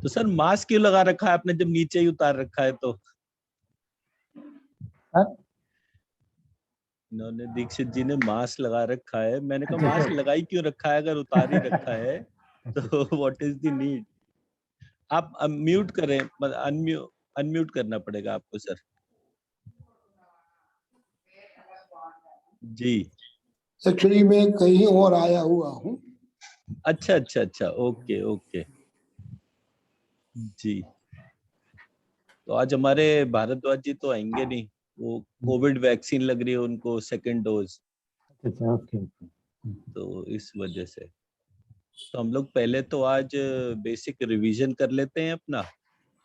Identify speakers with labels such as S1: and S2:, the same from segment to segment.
S1: तो sir mask क्यों लगा रखा है आपने जब नीचे ही उतार रखा है? तो इन्होंने दीक्षित जी ने मास्क लगा रखा है, मैंने कहा मास्क लगाई क्यों रखा है अगर उतार ही रखा है तो व्हाट इज द नीड? आप म्यूट करें, अनम्यूट करना पड़ेगा आपको सर। जी
S2: एक्चुअली मैं कहीं और आया हुआ हूँ।
S1: अच्छा अच्छा अच्छा, ओके ओके जी। तो आज हमारे भारद्वाज जी तो आएंगे नहीं, वो कोविड वैक्सीन लग रही है उनको, सेकंड डोज, तो इस वजह से। तो हम लोग पहले तो आज बेसिक रिवीजन कर लेते हैं अपना,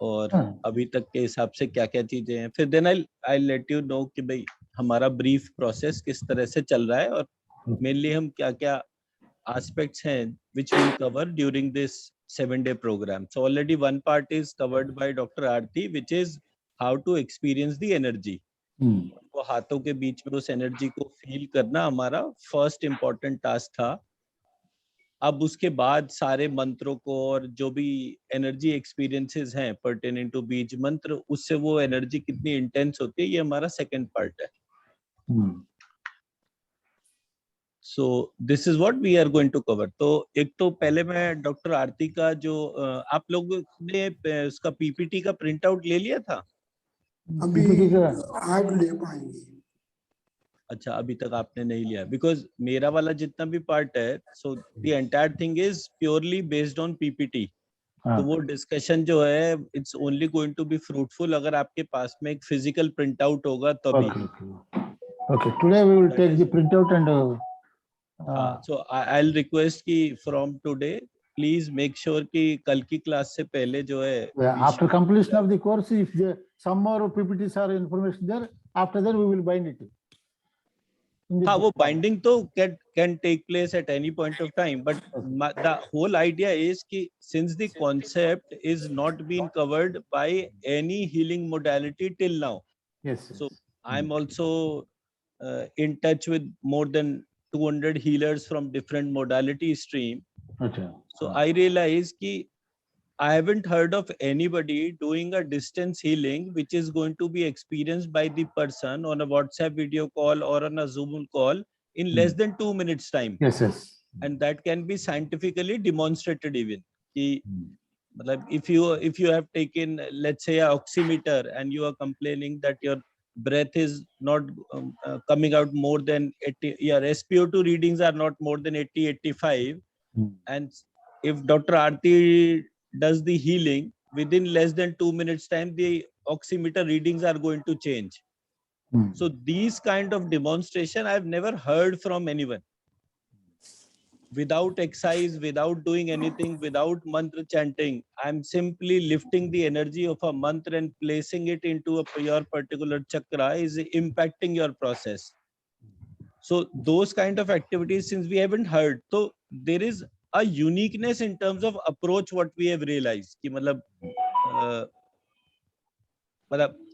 S1: और अभी तक के हिसाब से क्या क्या चीजें हैं, फिर then I let you know कि भाई हमारा ब्रीफ प्रोसेस किस तरह से चल रहा है, और मेनली हम क्या क्या aspects हैं which we'll cover during this 7-day program. So already one part is covered by Dr. Aarti, which is how to experience the energy. वो हाथों के बीच में उस एनर्जी को फील करना हमारा फर्स्ट इम्पोर्टेंट टास्क था। अब उसके बाद सारे मंत्रों को और जो भी एनर्जी एक्सपीरियंसेस हैं पर्टेनिंग टू बीज मंत्र, उससे वो एनर्जी कितनी इंटेंस होती है, ये हमारा सेकंड पार्ट है। So this is what we are going to cover. तो एक तो पहले मैं डॉक्टर आरती का जो आप लोग ने उसका पीपीटी का प्रिंट आउट ले लिया था?
S2: अभी आज ले पाएंगे।
S1: अच्छा, अभी तक आपने नहीं लिया, बिकॉज मेरा वाला जितना भी पार्ट है, so the entire thing is purely based on PPT. तो वो डिस्कशन जो है it's only going to be fruitful अगर आपके पास में एक फिजिकल प्रिंट आउट होगा तभी।
S3: Okay, today we will take the printout and
S1: so I'll request कि from today please make sure कि कल की क्लास से पहले जो है
S3: after completion of the course, if there some more PPTs or information there, after that we will bind it.
S1: हाँ, वो बाइंडिंग तो can take place at any point of time, but the whole idea is कि since the concept is not being covered by any healing modality till now,
S3: Yes.
S1: so I'm also in touch with more than 200 healers from different modality stream. So I realize कि I haven't heard of anybody doing a distance healing which is going to be experienced by the person on a WhatsApp video call or on a Zoom call in less than 2 minutes time.
S3: Yes.
S1: And that can be scientifically demonstrated even. कि मतलब if you have taken, let's say, an oximeter and you are complaining that your breath is not coming out more than 80, your SpO2 readings are not more than 80, 85, and if Dr. Aarti does the healing, within less than 2 minutes time, the oximeter readings are going to change. So these kind of demonstration I've never heard from anyone. Without exercise, without doing anything, without mantra chanting, I'm simply lifting the energy of a mantra and placing it into your particular chakra is impacting your process. So those kind of activities, since we haven't heard, so there is a uniqueness in terms of approach what we have realized कि मतलब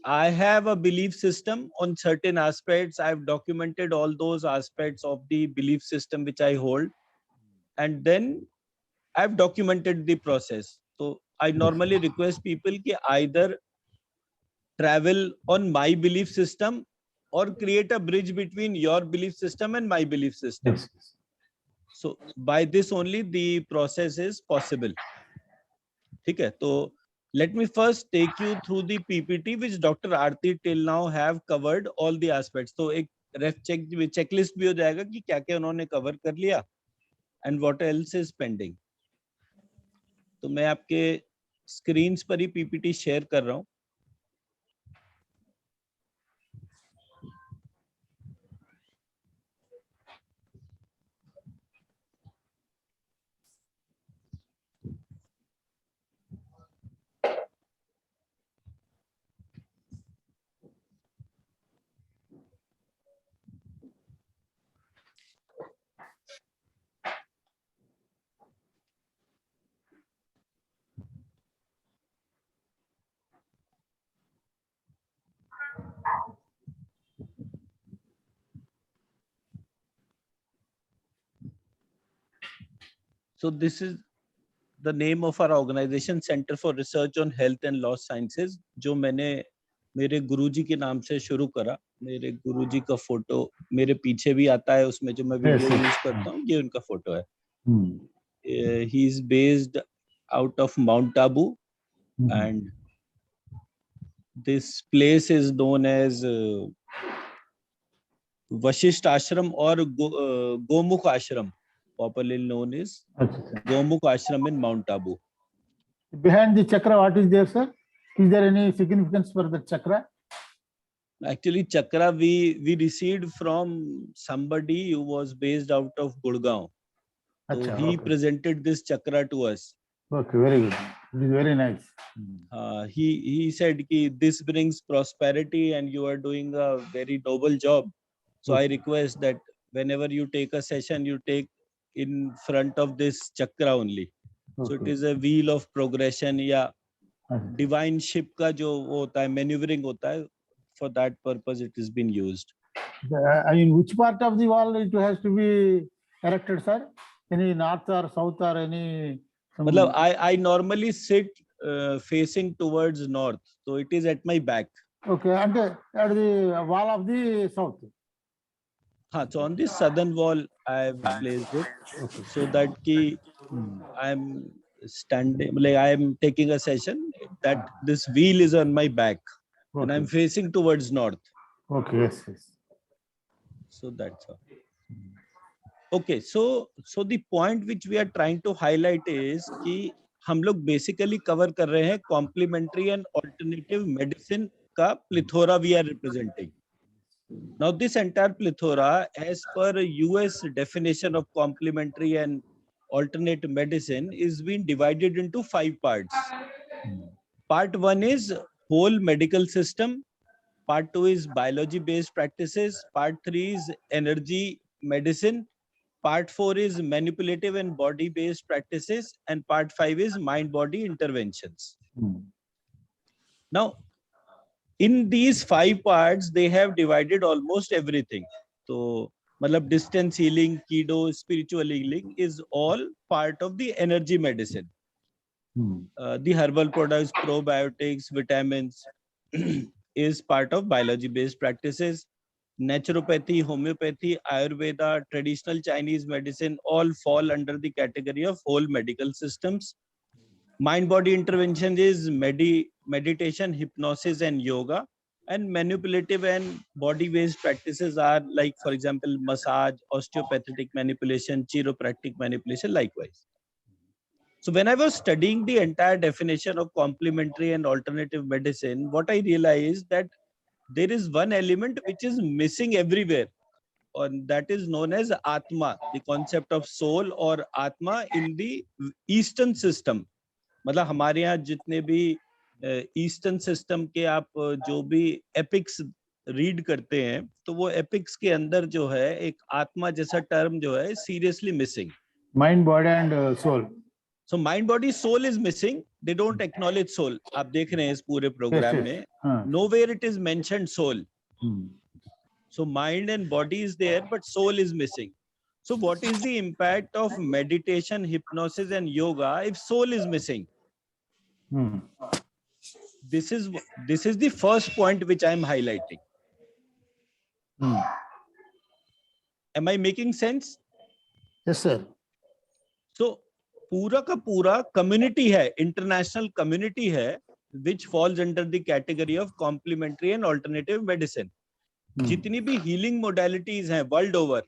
S1: I have a belief system on certain aspects. I've documented all those aspects of the belief system which I hold, and then I've documented the process. So I normally request people कि either travel on my belief system or create a bridge between your belief system and my belief system.
S3: Yes.
S1: So by this only the process is possible. ठीक है, तो let me first take you through the PPT which Dr. Aarti till now have covered all the aspects. तो एक रेफ checklist भी हो जाएगा कि क्या क्या उन्होंने cover कर लिया and what else is pending. तो मैं आपके screens पर ही PPT share कर रहा हूँ. So this is the name of our organization, Center for Research on Health and Law Sciences, जो मैंने मेरे गुरुजी के नाम से शुरू करा. मेरे गुरुजी का फोटो मेरे पीछे भी आता है, उसमें जो मैं वीडियो यूज करता हूँ, ये उनका फोटो है. He is based out of Mount Abu, and this place is known as Vashisht Ashram or Gomukh Ashram, popularly known as Gomukh Ashram in Mount Abu.
S3: Behind the chakra, what is there, sir? Is there any significance for the chakra?
S1: Actually, chakra we received from somebody who was based out of Gurgaon. So he presented this chakra to us.
S3: Okay, very good. It is very nice.
S1: He said ki this brings prosperity and you are doing a very noble job. So I request that whenever you take a session, you take in front of this chakra only. So it is a wheel of progression या divine ship का जो वो होता है, maneuvering होता है. For that purpose, it has been used.
S3: In which part of the wall it has to be erected, sir? Any north or south or any?
S1: मतलब I normally sit facing towards north, so it is at my back.
S3: Okay, and at the wall of the south.
S1: So on the southern wall, I have placed it so that I am standing, like I am taking a session, that this wheel is on my back and I am facing towards north.
S3: Okay, yes.
S1: So that's all. Okay, so the point which we are trying to highlight is कि हम लोग basically cover कर रहे हैं complementary and alternative medicine का plethora we are representing. Now this entire plethora, as per US definition of complementary and alternate medicine, is being divided into 5 parts. Part 1 is whole medical system. Part 2 is biology based practices. Part 3 is energy medicine. Part 4 is manipulative and body based practices, and part 5 is mind body interventions. Now in these 5 parts, they have divided almost everything. So, matlab distance healing, keto, spiritual healing is all part of the energy medicine. The herbal products, probiotics, vitamins is part of biology-based practices. Naturopathy, homeopathy, Ayurveda, traditional Chinese medicine all fall under the category of whole medical systems. Mind-body intervention is meditation, hypnosis, and yoga. And manipulative and body-based practices are like, for example, massage, osteopathic manipulation, chiropractic manipulation, likewise. So when I was studying the entire definition of complementary and alternative medicine, what I realized that there is one element which is missing everywhere, and that is known as Atma, the concept of soul or Atma in the Eastern system. मतलब हमारे यहाँ जितने भी eastern system के आप जो भी epics read करते हैं, तो वो एपिक्स के अंदर जो है एक आत्मा जैसा टर्म जो है seriously missing.
S3: Mind body and soul.
S1: So mind body soul is missing. They don't acknowledge soul. आप देख रहे हैं इस पूरे प्रोग्राम में nowhere it is mentioned soul. So mind and body is there, but soul is missing. So what is the impact of meditation, hypnosis, and yoga if soul is missing? This is the first point which I am highlighting. Am I making sense?
S3: Yes, sir.
S1: So पूरा का पूरा community है, international community है, which falls under the category of complementary and alternative medicine. जितनी भी healing modalities हैं world over,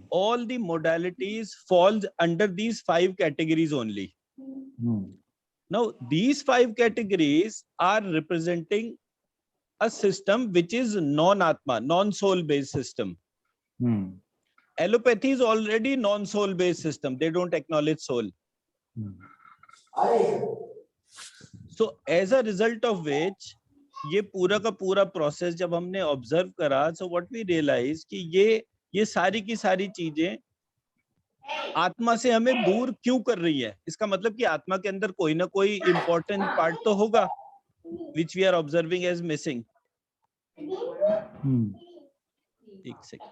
S1: all the modalities falls under these 5 categories only. Now, these 5 categories are representing a system which is non-Atma, non-soul based system. Allopathy is already non-soul based system. They don't acknowledge soul. So, as a result of which, ये पूरा का पूरा process जब हमने observe करा, so what we realize कि ये सारी की सारी चीजें आत्मा से हमें दूर क्यों कर रही है. इसका मतलब कि आत्मा के अंदर कोई ना कोई इंपॉर्टेंट पार्ट तो होगा which we are observing as missing. एक सेकंड.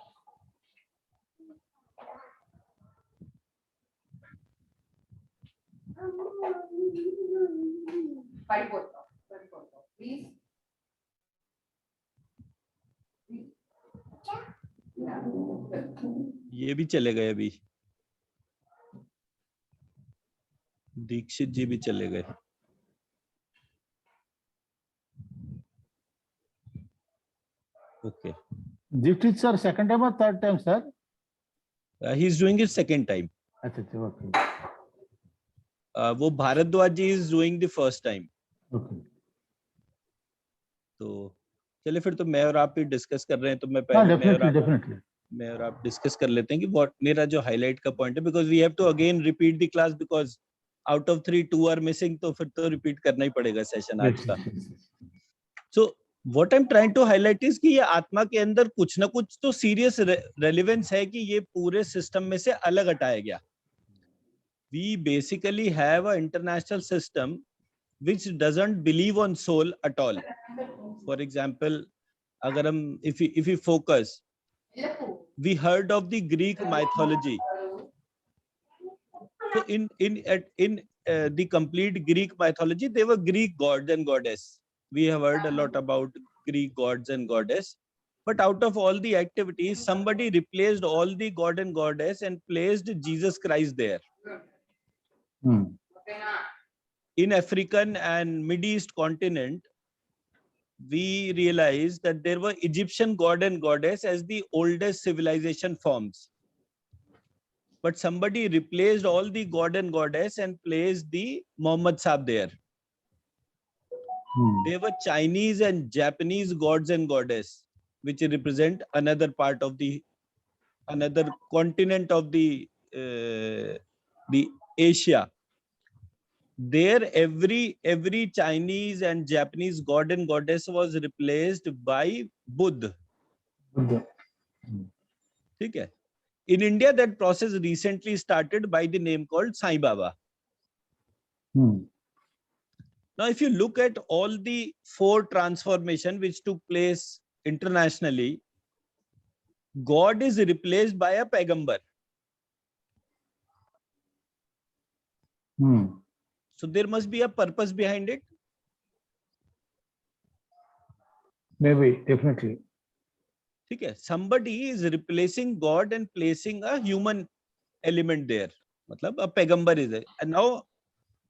S4: Please.
S1: ये भी चले गए अभी, दीक्षित जी भी चले गए। Okay,
S3: Dixit sir, second time or third time, sir?
S1: He is doing it second time.
S3: अच्छा, okay.
S1: वो Bhardwaj ji is doing the first time.
S3: Okay.
S1: तो चलिए फिर तो मैं और आप ही डिस्कस कर रहे हैं, तो मैं
S3: हाँ,
S1: पहले
S3: definitely.
S1: मैं और आप डिस्कस कर लेते हैं कि व्हाट मेरा जो हाईलाइट का पॉइंट है, because we have to again repeat the class, because out of 3 2 are missing, तो फिर तो रिपीट करना ही पड़ेगा सेशन आज का। So what I am trying to highlight is कि ये आत्मा के अंदर कुछ ना कुछ तो सीरियस रेलेवेंस है कि ये पूरे सिस्टम में से अलग हटाया गया। We basically have a international system which doesn't believe on soul at all. For example, अगर हम if we focus, we heard of the Greek mythology. So in the complete Greek mythology, they were Greek gods and goddess. We have heard a lot about Greek gods and goddess. But out of all the activities, somebody replaced all the god and goddess and placed Jesus Christ there. In African and Middle East continent, we realized that there were Egyptian god and goddess as the oldest civilization forms. But somebody replaced all the god and goddess and placed the Muhammad Sahib there. There were Chinese and Japanese gods and goddess, which represent another part of another continent of the Asia. There every Chinese and Japanese god and goddess was replaced by Buddha. ठीक है? In India, that process recently started by the name called Sai Baba. Now, if you look at all the 4 transformations which took place internationally, God is replaced by a Paigambar. So there must be a purpose behind it.
S3: Maybe, definitely.
S1: ठीक है? Somebody is replacing God and placing a human element there. मतलब a Paigambar is there. And now,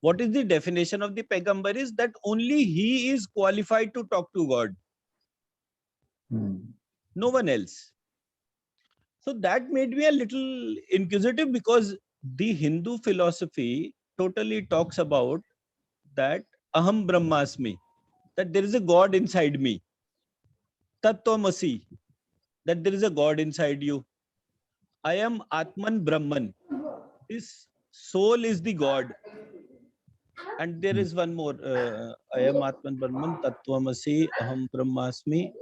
S1: what is the definition of the Paigambar is that only he is qualified to talk to God. No one else. So that made me a little inquisitive, because the Hindu philosophy totally talks about that Aham Brahmasmi, that there is a God inside me. Tattvamasi, that there is a God inside you. I am Atman Brahman. This soul is the God. And there is one more. I am Atman Brahman, Tattvamasi, Aham Brahmasmi.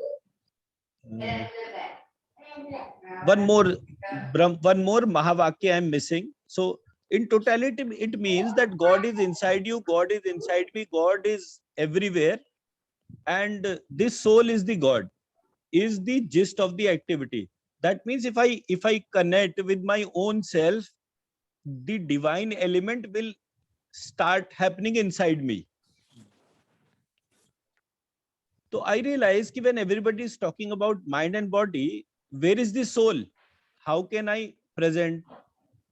S1: One more Mahavakya I am missing. So in totality, it means that God is inside you, God is inside me, God is everywhere. And this soul is the God, is the gist of the activity. That means if I connect with my own self, the divine element will start happening inside me. So I realize that when everybody is talking about mind and body, where is the soul? How can I present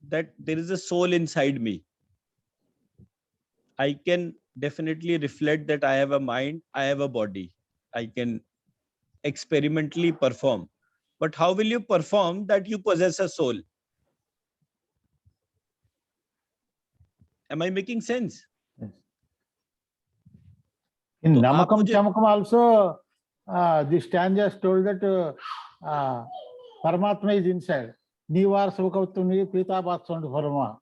S1: that there is a soul inside me? I can definitely reflect that I have a mind, I have a body. I can experimentally perform. But how will you perform that you possess a soul? Am I making sense?
S3: Yes. In Namakam Chamakam also, the stanzas told that Paramatma is inside. Nivar Sukavtuni Pita Batsund Parama.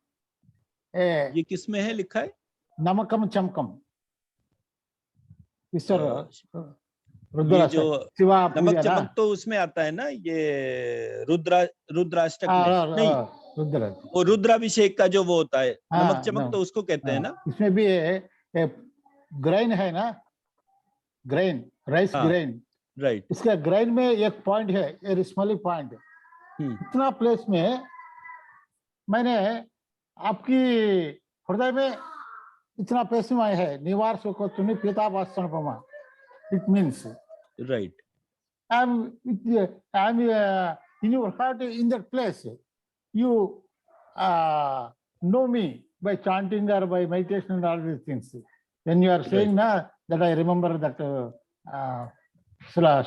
S1: ये किस में है लिखा है?
S3: Namakam Chamakam. ईश्वर
S1: ये जो नमक चमक तो उसमें आता है ना, ये रुद्राष्टक में नहीं, वो रुद्राभिषेक का जो वो होता है, नमक चमक तो उसको कहते हैं ना।
S3: इसमें भी ग्रेन है ना, ग्रेन, राइस ग्रेन,
S1: राइट।
S3: इसका ग्रेन में एक पॉइंट है, एक स्मॉली पॉइंट। इतना प्लेस में मैंने आपकी हृदय में इतना पेशवाय है निवार सुखोत्तुनि पीताभासनोपमा. It means
S1: right.
S3: I'm in your heart in that place. You know me by chanting or by meditation and all these things. When you are saying na, that I remember that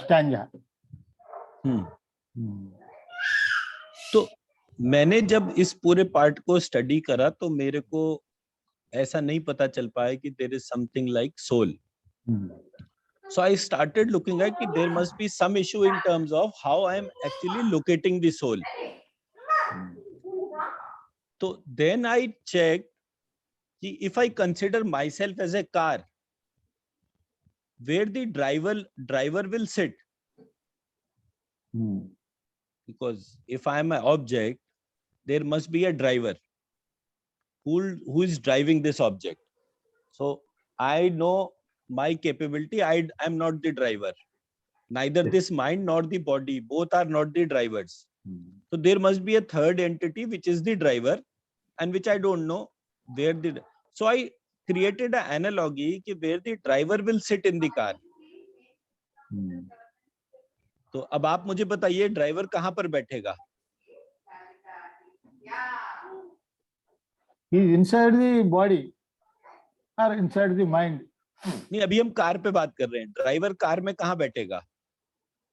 S3: stanza.
S1: तो मैंने जब इस पूरे part को study करा तो मेरे को ऐसा नहीं पता चल पाया कि there is something like soul. So I started looking at कि there must be some issue in terms of how I am actually locating the soul. So then I checked कि if I consider myself as a car, where the driver will sit. Because if I am an object, there must be a driver who is driving this object. So I know my capability. I am not the driver. Neither this mind nor the body, both are not the drivers. So there must be a third entity which is the driver, and which I don't know where the. So I created an analogy कि where the driver will sit in the car. तो अब आप मुझे बताइए driver कहाँ पर बैठेगा?
S3: He is inside the body or inside the mind.
S1: नहीं, अभी हम कार पे बात कर रहे हैं. ड्राइवर कार में कहाँ बैठेगा?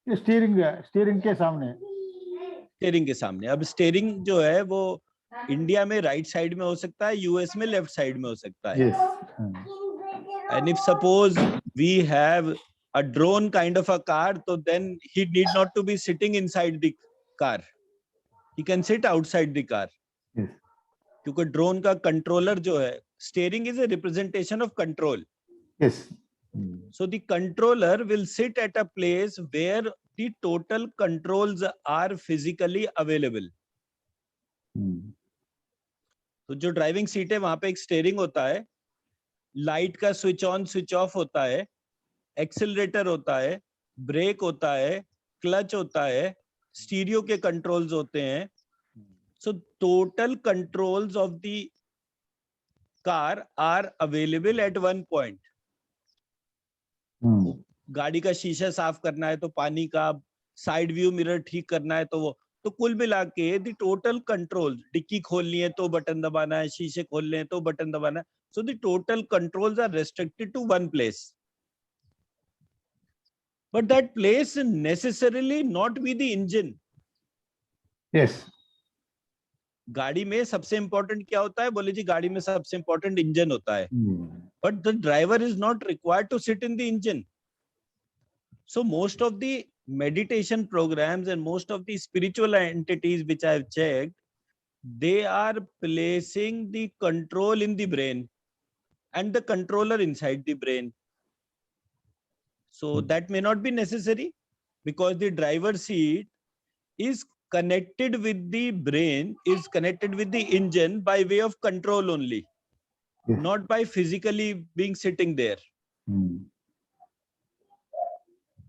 S3: स्टीयरिंग के सामने.
S1: स्टीयरिंग के सामने. अब स्टीयरिंग जो है वो इंडिया में राइट साइड में हो सकता है, यूएस में लेफ्ट साइड में हो सकता है. And if suppose we have a drone kind of a car, so then he need not to be sitting inside the car. He can sit outside the car. क्योंकि drone का controller जो है, steering is a representation of control. So the controller will sit at a place where the total controls are physically available. तो जो driving seat है वहां पे एक स्टीयरिंग होता है, लाइट का स्विच ऑन स्विच ऑफ होता है, एक्सेलरेटर होता है, ब्रेक होता है, क्लच होता है, स्टीरियो के कंट्रोल्स होते हैं. So total controls of the car are available at one point. गाड़ी का शीशा साफ करना है तो पानी का, साइड व्यू मिरर ठीक करना है तो वो, तो कुल मिला के द टोटल कंट्रोल, डिक्की खोलनी है तो बटन दबाना है, शीशे खोलने हैं तो बटन दबाना है. So the total controls are restricted to one place. But that place necessarily not be the engine.
S3: Yes.
S1: गाड़ी में सबसे इंपॉर्टेंट क्या होता है? बोले जी गाड़ी में सबसे इंपॉर्टेंट इंजन होता है. But the driver is not required to sit in the engine. So most of the meditation programs and most of the spiritual entities which I have checked, they are placing the control in the brain and the controller inside the brain. So that may not be necessary because the driver seat is connected with the brain, is connected with the engine by way of control only, not by physically being sitting there.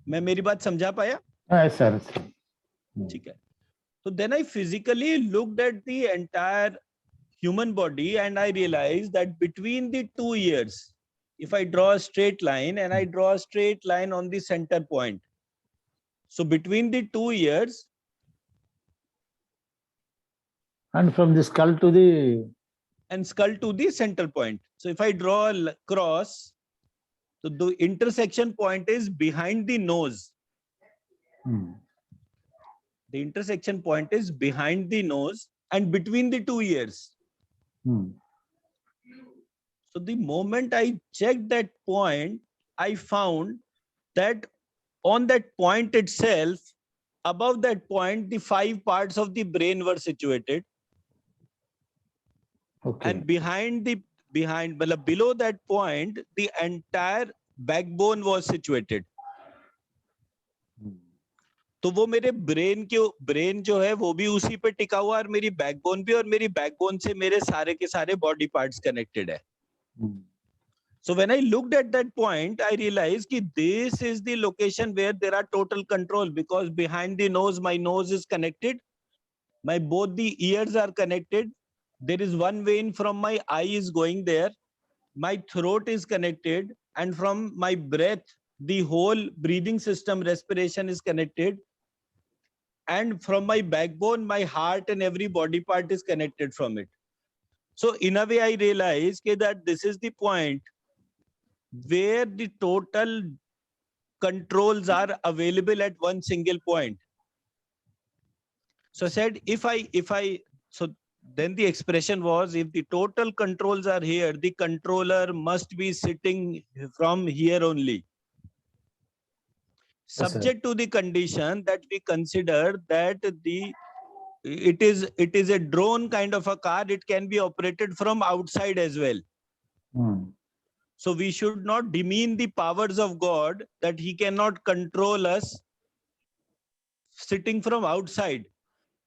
S1: मैं मेरी बात समझा पाया?
S3: Sir.
S1: ठीक है. So then I physically looked at the entire human body and I realized that between the 2 ears, if I draw a straight line and I draw a straight line on the center point, so between the 2 ears,
S3: and from the skull to the
S1: center point. So if I draw a cross, so the intersection point is behind the nose. The intersection point is behind the nose and between the 2 ears. So the moment I checked that point, I found that on that point itself, above that point, the 5 parts of the brain were situated.
S3: Okay.
S1: And below that point, the entire backbone was situated. तो वो मेरे brain जो है वो भी उसी पे टिका हुआ और मेरी बैकबोन भी, और मेरी बैकबोन से मेरे सारे के सारे बॉडी पार्ट्स कनेक्टेड है. So when I looked at that point, I realized कि this is the location where there are total control, because behind the nose, my nose is connected, both the ears are connected. There is one vein from my eye is going there. my throat is connected, and from my breath, the whole breathing system, respiration is connected, and from my backbone, my heart and every body part is connected from it. So in a way, I realize that this is the point where the total controls are available at one single point. So I said, so then the expression was, if the total controls are here, the controller must be sitting from here only. Subject to the condition that we consider that it is a drone kind of a car, it can be operated from outside as well. So we should not demean the powers of God, that he cannot control us sitting from outside.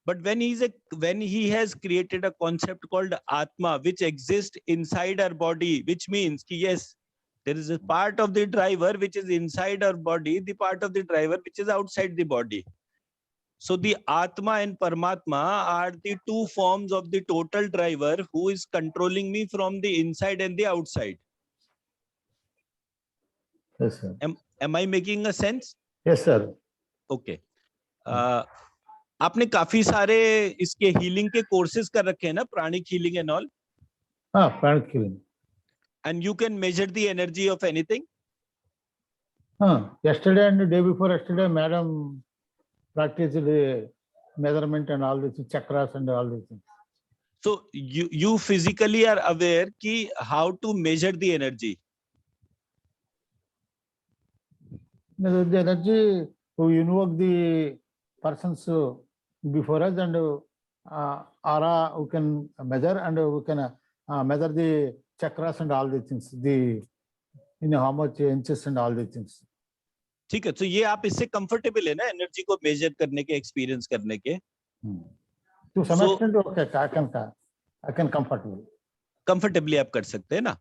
S1: But when he has created a concept called Atma, which exists inside our body, which means ki yes, there is a part of the driver which is inside our body, the part of the driver which is outside the body. So the Atma and Paramatma are the two forms of the total driver who is controlling me from the inside and the outside.
S3: Yes, sir.
S1: Am I making a sense?
S3: Yes, sir.
S1: Okay. आपने काफी सारे इसके healing के courses कर रखे हैं ना, pranic healing and all.
S3: हाँ, pranic healing.
S1: And you can measure the energy of anything.
S3: Yesterday and the day before yesterday, madam practiced the measurement and all this chakras and all these things.
S1: So you physically are aware ki how to measure the energy.
S3: The energy, to invoke the persons before us, and aura we can measure, and we can measure the chakras and all these things, how much inches and all these things.
S1: ठीक है, तो ये आप इससे comfortable है ना, energy को major करने के, एक्सपीरियंस करने के.
S3: To some extent, okay, I can
S1: comfortably आप कर सकते हैं ना.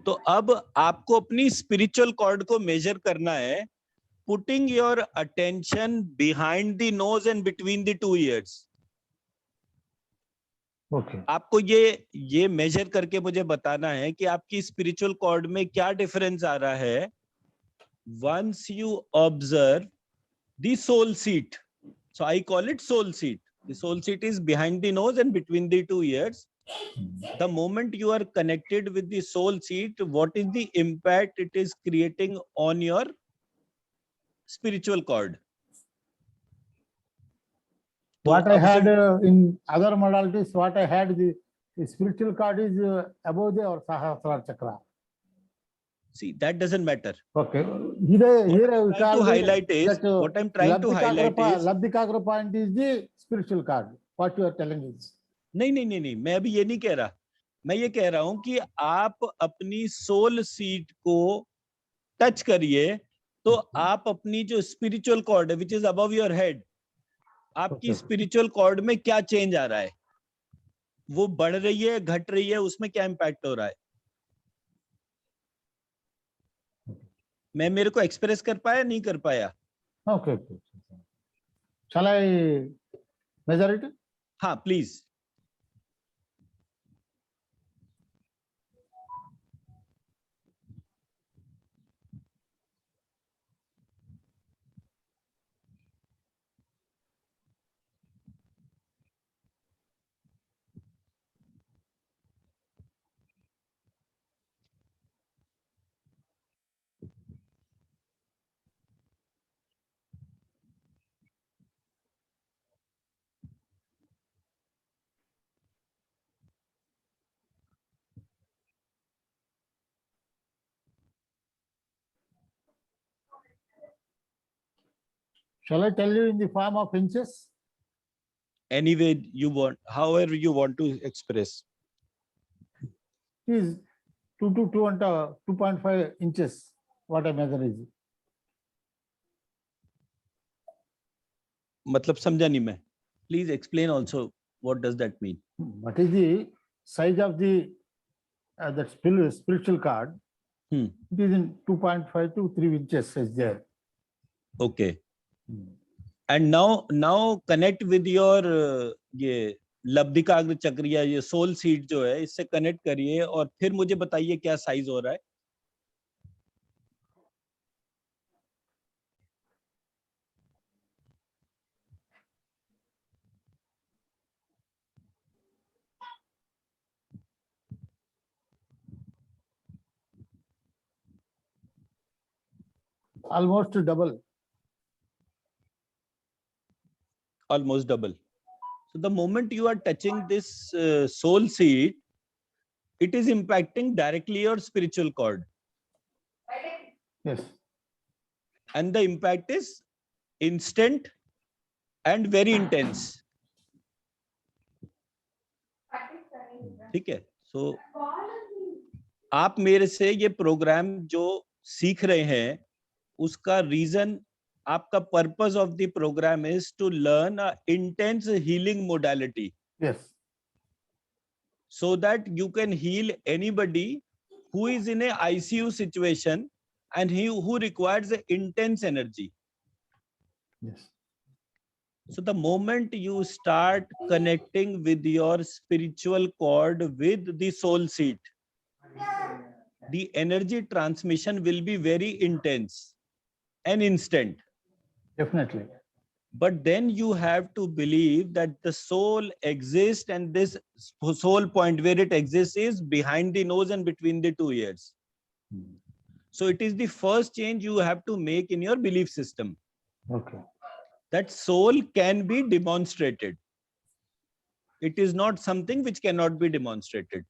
S1: तो अब आपको अपनी स्पिरिचुअल कॉर्ड को मेजर करना है, putting your attention behind the nose and between the two ears.
S3: Okay.
S1: आपको ये मेजर करके मुझे बताना है कि आपकी स्पिरिचुअल कॉर्ड में क्या डिफरेंस आ रहा है. Once you observe the soul seat, so I call it soul seat. The soul seat is behind the nose and between the two ears. The moment you are connected with the soul seat, what is the impact it is creating on your spiritual cord?
S3: What I had in other modalities, what I had, the spiritual cord is above the Sahasrara chakra.
S1: See, that doesn't matter.
S3: Okay. Here I will
S1: to highlight is what I'm trying to highlight is
S3: Labdhikagra point is the spiritual cord. What you are telling is.
S1: नहीं, मैं अभी ये नहीं कह रहा. मैं ये कह रहा हूं कि आप अपनी सोल सीट को टच करिए, तो आप अपनी जो स्पिरिचुअल कॉर्ड है, which is above your head, आपकी स्पिरिचुअल कॉर्ड में क्या चेंज आ रहा है, वो बढ़ रही है, घट रही है, उसमें क्या इम्पैक्ट हो रहा है. मैं मेरे को एक्सप्रेस कर पाया, नहीं कर पाया?
S3: Okay. Shall I measure it?
S1: हाँ, please.
S3: Shall I tell you in the form of inches?
S1: Any way you want, however you want to express.
S3: It is 2 to 2.5 inches. What I measure is.
S1: मतलब समझा नहीं मैं. Please explain also what does that mean.
S3: What is the size of the that spiritual card? It is in 2.5 to 3 inches is there.
S1: Okay. And now connect with your लब्धिकाग्र चक्र या ये soul seed जो है इससे connect करिए और फिर मुझे बताइए क्या साइज हो रहा है।
S3: Almost double.
S1: Almost double. So the moment you are touching this soul seed, it is impacting directly your spiritual cord.
S3: Yes.
S1: And the impact is instant and very intense. ठीक है, so आप मेरे से ये programme जो सीख रहे हैं उसका रीजन, आपका purpose of the programme is to learn a intense healing modality.
S3: Yes.
S1: So that you can heal anybody who is in a ICU situation and who requires intense energy.
S3: Yes.
S1: So the moment you start connecting with your spiritual cord with the soul seed, the energy transmission will be very intense and instant.
S3: Definitely.
S1: But then you have to believe that the soul exists, and this soul point where it exists is behind the nose and between the two ears. So it is the first change you have to make in your belief system.
S3: Okay.
S1: That soul can be demonstrated. It is not something which cannot be demonstrated.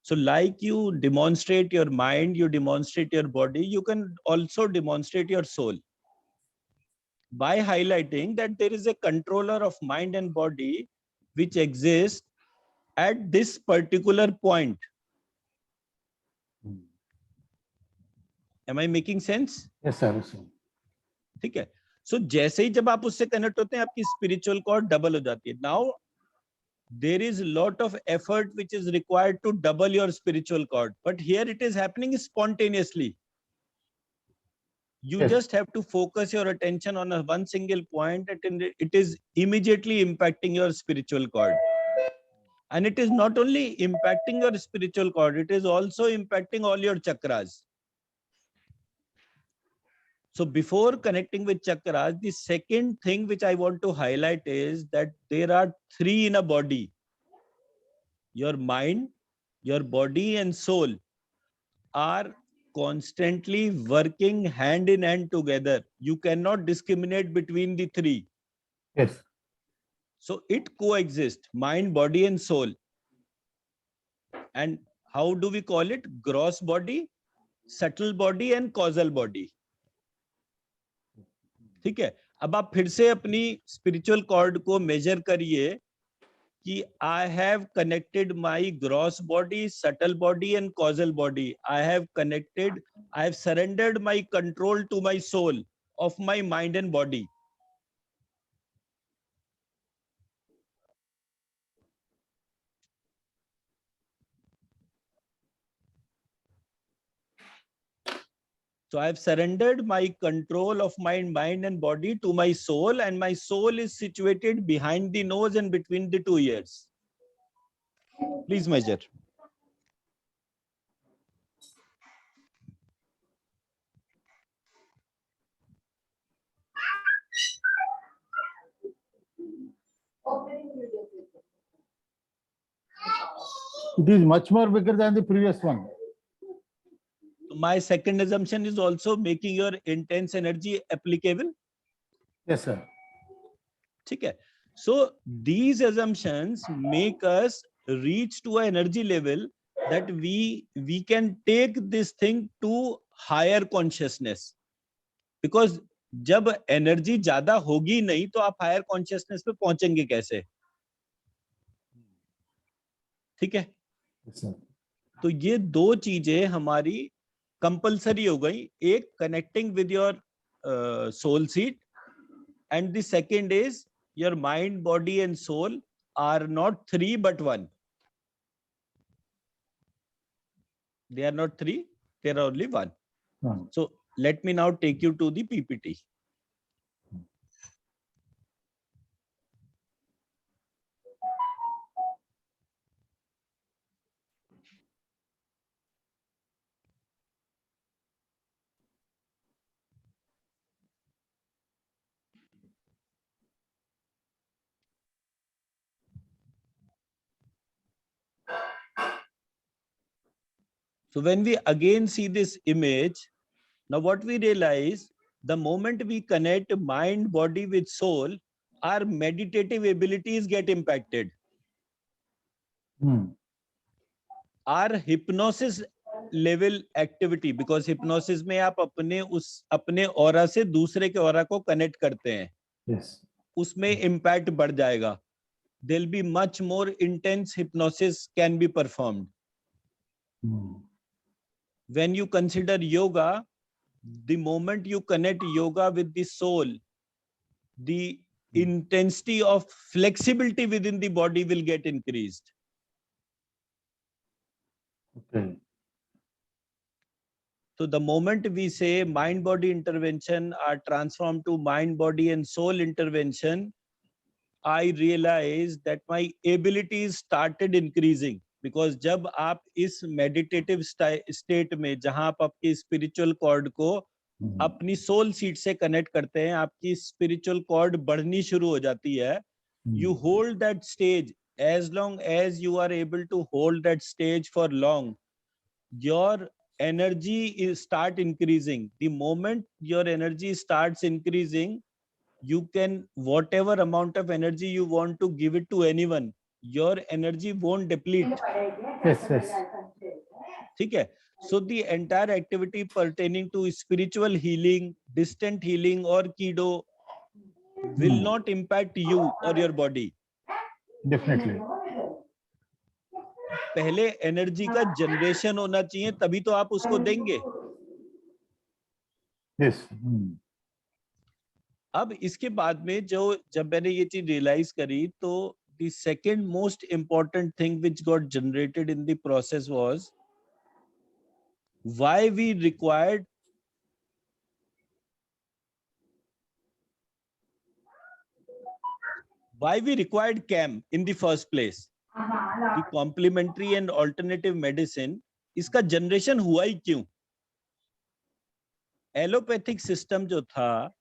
S1: So like you demonstrate your mind, you demonstrate your body, you can also demonstrate your soul by highlighting that there is a controller of mind and body which exists at this particular point. Am I making sense?
S3: Yes, sir.
S1: ठीक है. So जैसे ही जब आप उससे connect होते हैं आपकी spiritual cord double हो जाती है. Now there is a lot of effort which is required to double your spiritual cord, but here it is happening spontaneously. You
S3: Yes.
S1: just have to focus your attention on one single point, and it is immediately impacting your spiritual cord. And it is not only impacting your spiritual cord, it is also impacting all your chakras. So before connecting with chakras, the second thing which I want to highlight is that there are three in a body. Your mind, your body and soul are constantly working hand in hand together. You cannot discriminate between the three.
S3: Yes.
S1: So it coexists, mind, body and soul. And how do we call it? Gross body, subtle body and causal body. ठीक है. अब आप फिर से अपनी spiritual cord को major करिए कि I have connected my gross body, subtle body and causal body. I have surrendered my control to my soul of my mind and body. So I have surrendered my control of my mind and body to my soul, and my soul is situated behind the nose and between the two ears. Please measure.
S3: It is much more bigger than the previous one.
S1: My second assumption is also making your intense energy applicable.
S3: Yes, sir.
S1: ठीक है. So these assumptions make us reach to an energy level that we can take this thing to higher consciousness. Because जब energy ज्यादा होगी नहीं तो आप higher consciousness पे पहुंचेंगे कैसे? ठीक है.
S3: Yes, sir.
S1: तो ये दो चीजें हमारी कंपलसरी हो गई. एक connecting with your soul seed, and the second is your mind, body and soul are not three but one. They are not three, they are only one. So let me now take you to the PPT. So when we again see this image, now what we realize, the moment we connect mind, body with soul, our meditative abilities get impacted. Our hypnosis level activity, because hypnosis में आप अपने aura से दूसरे के aura को connect करते हैं.
S3: Yes.
S1: उसमें impact बढ़ जाएगा. There'll be much more intense hypnosis can be performed. When you consider yoga, the moment you connect yoga with the soul, the intensity of flexibility within the body will get increased.
S3: Okay.
S1: So the moment we say mind-body intervention are transformed to mind-body and soul intervention, I realized that my abilities started increasing. Because जब आप इस meditative state में, जहां आप आपकी spiritual cord को अपनी soul seat से connect करते हैं, आपकी spiritual cord बढ़नी शुरू हो जाती है. You hold that stage. As long as you are able to hold that stage for long, your energy start increasing. The moment your energy starts increasing, you can, whatever amount of energy you want to give it to anyone, your energy won't deplete.
S3: Yes, yes.
S1: ठीक है? So the entire activity pertaining to spiritual healing, distant healing or Kido will not impact you or your body.
S3: Definitely.
S1: पहले energy का generation होना चाहिए, तभी तो आप उसको देंगे.
S3: Yes.
S1: अब इसके बाद में जब मैंने ये चीज रियलाइज करी, तो the second most important thing which got generated in the process was why we required CAM in the first place. The complementary and alternative medicine, इसका जनरेशन हुआ ही क्यों? एलोपैथिक सिस्टम जो था,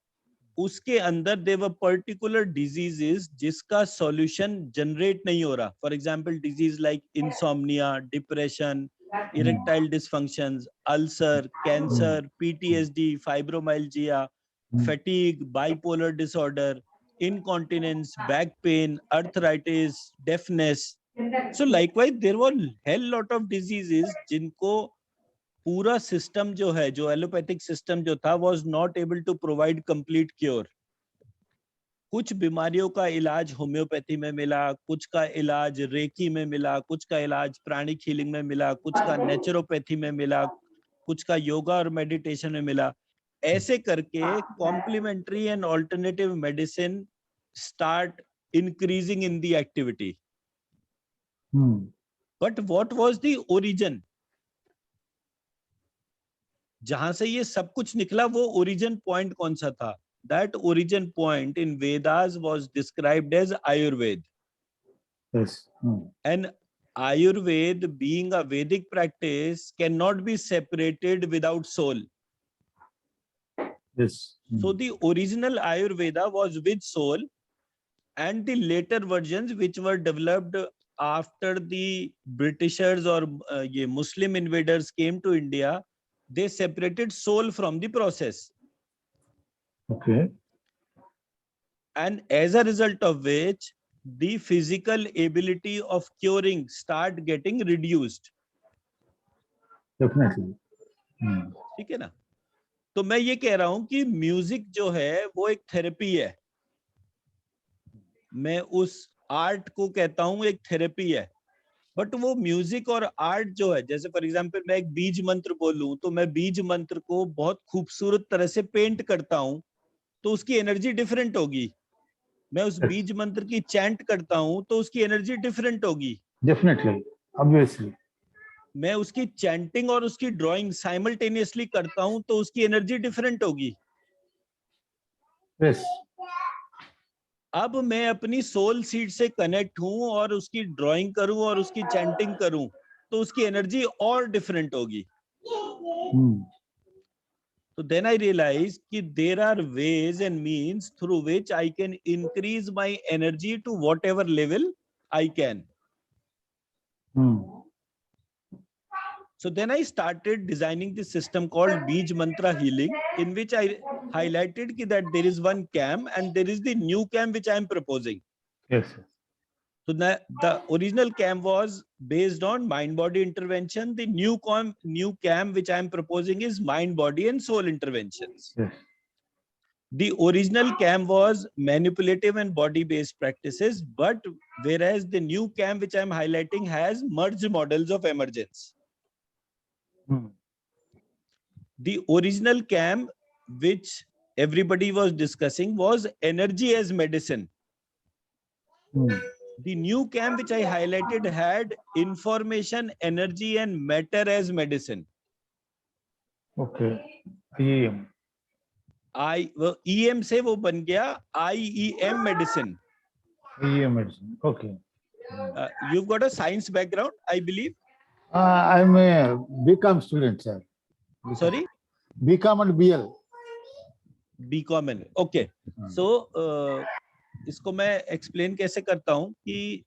S1: उसके अंदर देवर पर्टिकुलर डिजीजेस जिसका सॉल्यूशन जनरेट नहीं हो रहा. For example disease like insomnia, depression, erectile dysfunctions, ulcer, cancer, PTSD, fibromyalgia, fatigue, bipolar disorder, incontinence, back pain, arthritis, deafness. So likewise there were hell lot of diseases जिनको पूरा system जो है, जो allopathic system जो था, was not able to provide complete cure. कुछ बीमारियों का इलाज होम्योपैथी में मिला, कुछ का इलाज रेकी में मिला, कुछ का इलाज प्राणिक हीलिंग में मिला, कुछ का नेचुरोपैथी में मिला, कुछ का योगा और मेडिटेशन में मिला. ऐसे करके complementary and alternative medicine start increasing in the activity. But what was the origin? जहां से ये सब कुछ निकला, वो ओरिजिन पॉइंट कौन सा था? That origin point in Vedas was described as Ayurveda.
S3: Yes.
S1: And Ayurveda, being a Vedic practice, cannot be separated without soul.
S3: Yes.
S1: So the original Ayurveda was with soul, and the later versions which were developed after the Britishers or Muslim invaders came to India, they separated soul from the process.
S3: Okay.
S1: And as a result of which, the physical ability of curing start getting reduced.
S3: Definitely.
S1: ठीक है ना? तो मैं ये कह रहा हूं कि म्यूजिक जो है वो एक थेरेपी है. मैं उस आर्ट को कहता हूं एक थेरेपी है. बट वो म्यूजिक और आर्ट जो है, जैसे फॉर एग्जांपल मैं एक बीज मंत्र बोलूं, तो मैं बीज मंत्र को बहुत खूबसूरत तरह से पेंट करता हूं, तो उसकी एनर्जी डिफरेंट होगी. मैं उस बीज मंत्र की चैंट करता हूं, तो उसकी एनर्जी डिफरेंट होगी.
S3: Definitely. Obviously.
S1: मैं उसकी चैंटिंग और उसकी ड्राइंग साइमल्टेनियसली करता हूं, तो उसकी एनर्जी डिफरेंट होगी.
S3: Yes.
S1: अब मैं अपनी सोल सीड से कनेक्ट हूं और उसकी ड्राइंग करूं और उसकी चैंटिंग करूं, तो उसकी एनर्जी और डिफरेंट होगी. So then I realized that there are ways and means through which I can increase my energy to whatever level I can. So then I started designing this system called Beej Mantra Healing, in which I highlighted that there is one CAM and there is the new CAM which I am proposing.
S3: Yes.
S1: So the original CAM was based on mind-body intervention. The new CAM which I am proposing is mind, body, and soul interventions.
S3: Yes.
S1: The original CAM was manipulative and body-based practices, but whereas the new CAM which I am highlighting has merged models of emergence. The original CAM which everybody was discussing was energy as medicine. The new CAM which I highlighted had information, energy, and matter as medicine.
S3: Okay. IEM.
S1: EM से वो बन गया IEM medicine.
S3: IEM medicine. Okay.
S1: You've got a science background, I believe.
S3: I'm a BCom student, sir.
S1: Sorry?
S3: BCom and BL.
S1: BCom and okay. So इसको मैं explain कैसे करता हूं कि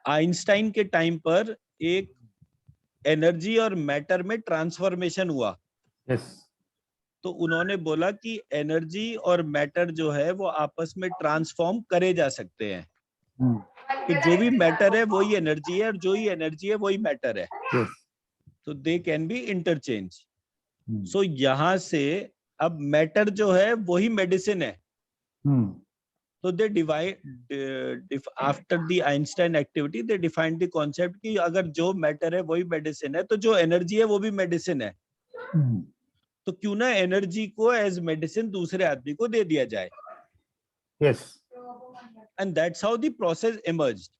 S1: आइंस्टाइन के टाइम पर एक एनर्जी और मैटर में ट्रांसफॉर्मेशन हुआ.
S3: Yes.
S1: तो उन्होंने बोला कि एनर्जी और मैटर जो है वो आपस में ट्रांसफॉर्म करे जा सकते हैं. कि जो भी मैटर है वही एनर्जी है और जो ही एनर्जी है वही मैटर है.
S3: Yes.
S1: तो दे कैन बी इंटरचेंज. सो यहां से अब मैटर जो है वही मेडिसिन है. So they after the Einstein activity they defined the concept कि अगर जो मैटर है वही मेडिसिन है तो जो एनर्जी है वो भी मेडिसिन है. तो क्यों ना एनर्जी को एज मेडिसिन दूसरे आदमी को दे दिया जाए.
S3: Yes.
S1: And that's how the process emerged.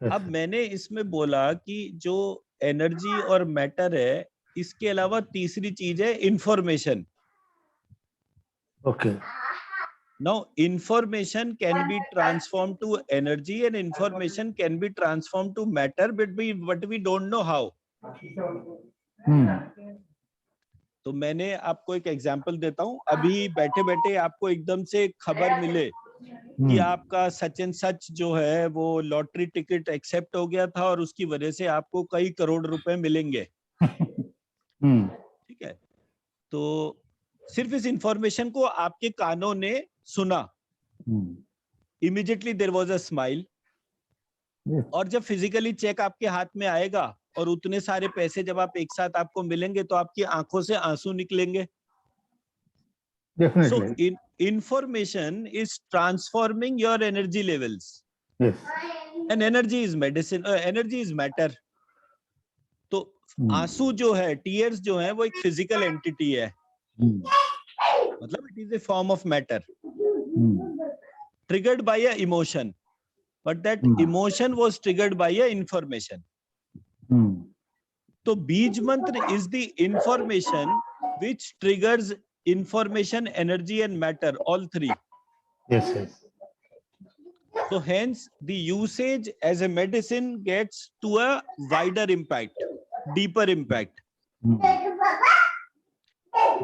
S3: Yes.
S1: अब मैंने इसमें बोला कि जो एनर्जी और मैटर है इसके अलावा तीसरी चीज है information.
S3: Okay.
S1: Now, information can be transformed to energy and information can be transformed to matter, but we don't know how. तो मैंने आपको एक एग्जांपल देता हूं. अभी बैठे बैठे आपको एकदम से खबर मिले कि आपका सच एंड सच जो है वो लॉटरी टिकट एक्सेप्ट हो गया था और उसकी वजह से आपको कई करोड़ रुपए मिलेंगे. ठीक है. तो सिर्फ इस इंफॉर्मेशन को आपके कानों ने सुना. Immediately there was a smile. और जब फिजिकली चेक आपके हाथ में आएगा और उतने सारे पैसे जब आप एक साथ आपको मिलेंगे तो आपकी आंखों से आंसू निकलेंगे. So information is transforming your energy levels.
S3: Yes.
S1: And energy is medicine. Energy is matter. तो आंसू जो है, टीयर्स जो है वो एक फिजिकल एंटिटी है. मतलब it is a form of matter triggered by a emotion, but that emotion was triggered by a information. So Beej Mantra is the information which triggers information, energy and matter, all three.
S3: Yes, yes.
S1: So hence the usage as a medicine gets to a wider impact, deeper impact.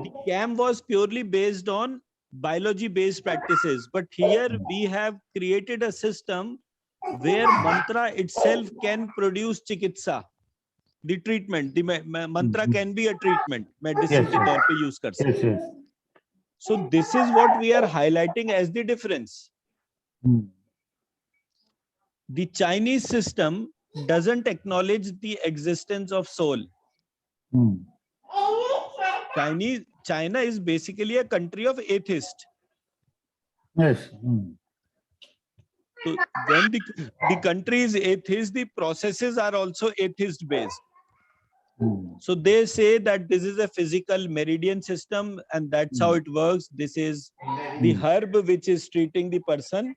S1: The CAM was purely based on biology-based practices, but here we have created a system where mantra itself can produce chikitsa, the treatment. The mantra can be a treatment, medicine के तौर पे use कर सकते हैं. So this is what we are highlighting as the difference. The Chinese system doesn't acknowledge the existence of soul. China is basically a country of atheists.
S3: Yes.
S1: So when the country is atheist, the processes are also atheist based. So they say that this is a physical meridian system and that's how it works. This is the herb which is treating the person.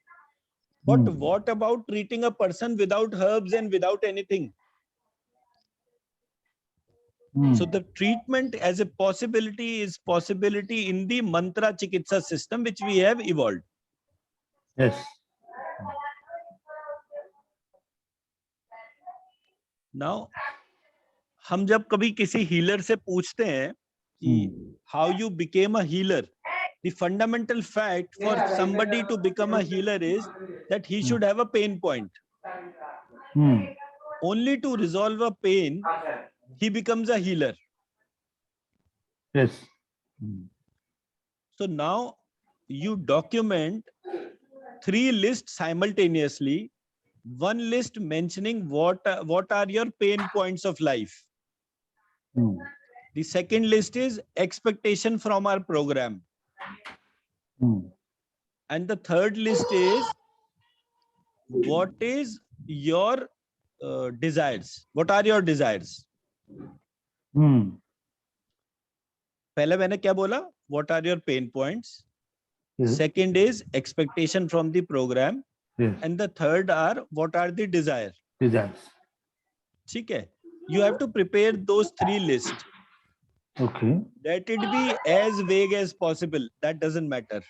S1: But what about treating a person without herbs and without anything? So the treatment as a possibility is possibility in the mantra chikitsa system which we have evolved.
S3: Yes.
S1: Now, हम जब कभी किसी healer से पूछते हैं कि how you became a healer, the fundamental fact for somebody to become a healer is that he should have a pain point. only to resolve a pain, he becomes a healer.
S3: Yes.
S1: So now you document 3 lists simultaneously. One list mentioning what are your pain points of life. The second list is expectation from our program. And the third list is what is your desires. What are your desires? पहले मैंने क्या बोला? What are your pain points?
S3: Yes.
S1: Second is expectation from the program.
S3: Yes.
S1: And the third are what are the desires.
S3: Desires.
S1: ठीक है? You have to prepare those 3 lists.
S3: Okay.
S1: Let it be as vague as possible. That doesn't matter.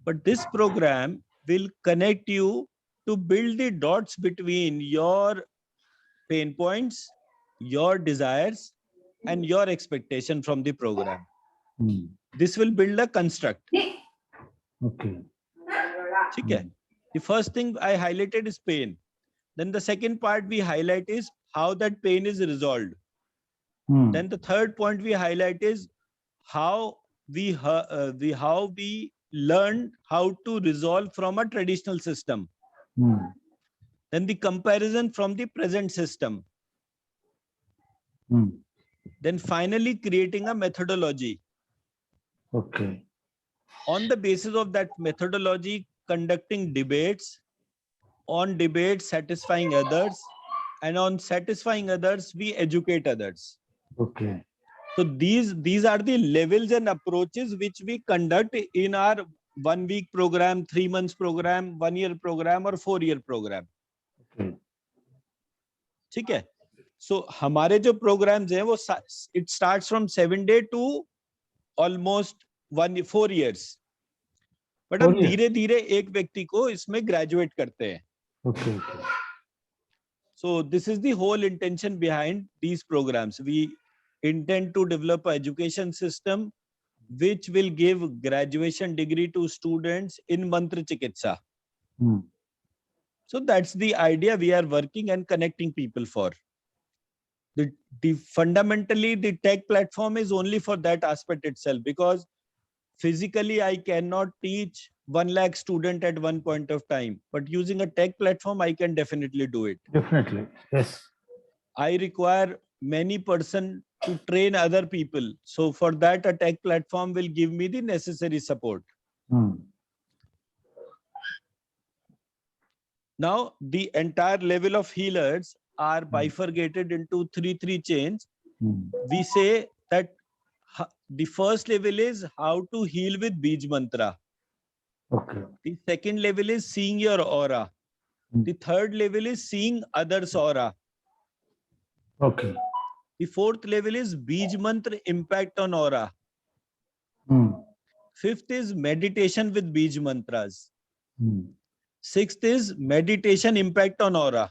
S1: But this program will connect you to build the dots between your pain points, your desires, and your expectation from the program. This will build a construct.
S3: Okay.
S1: ठीक है? The first thing I highlighted is pain. Then the second part we highlight is how that pain is resolved. Then the third point we highlight is how we learn how to resolve from a traditional system. Then the comparison from the present system. Then finally creating a methodology.
S3: Okay.
S1: On the basis of that methodology, conducting debates, on debates satisfying others, and on satisfying others, we educate others.
S3: Okay.
S1: So these are the levels and approaches which we conduct in our 1 week program, 3 months program, 1 year program, or 4 year program.
S3: Okay.
S1: ठीक है? So हमारे जो programs हैं वो it starts from 7 day to almost 4 years. But हम धीरे-धीरे एक व्यक्ति को इसमें graduate करते हैं.
S3: Okay. Okay.
S1: So this is the whole intention behind these programs. We intend to develop an education system which will give graduation degree to students in Mantra Chikitsa. So that's the idea we are working and connecting people for. Fundamentally, the tech platform is only for that aspect itself, because physically I cannot teach 1 lakh student at one point of time, but using a tech platform, I can definitely do it.
S3: Definitely. Yes.
S1: I require many person to train other people. So for that, a tech platform will give me the necessary support. Now, the entire level of healers are bifurcated into three chains. We say that the first level is how to heal with Bij Mantra.
S3: Okay.
S1: The second level is seeing your aura. The third level is seeing others' aura.
S3: Okay.
S1: The fourth level is Bij Mantra impact on aura. Fifth is meditation with Bij Mantras. Sixth is meditation impact on aura.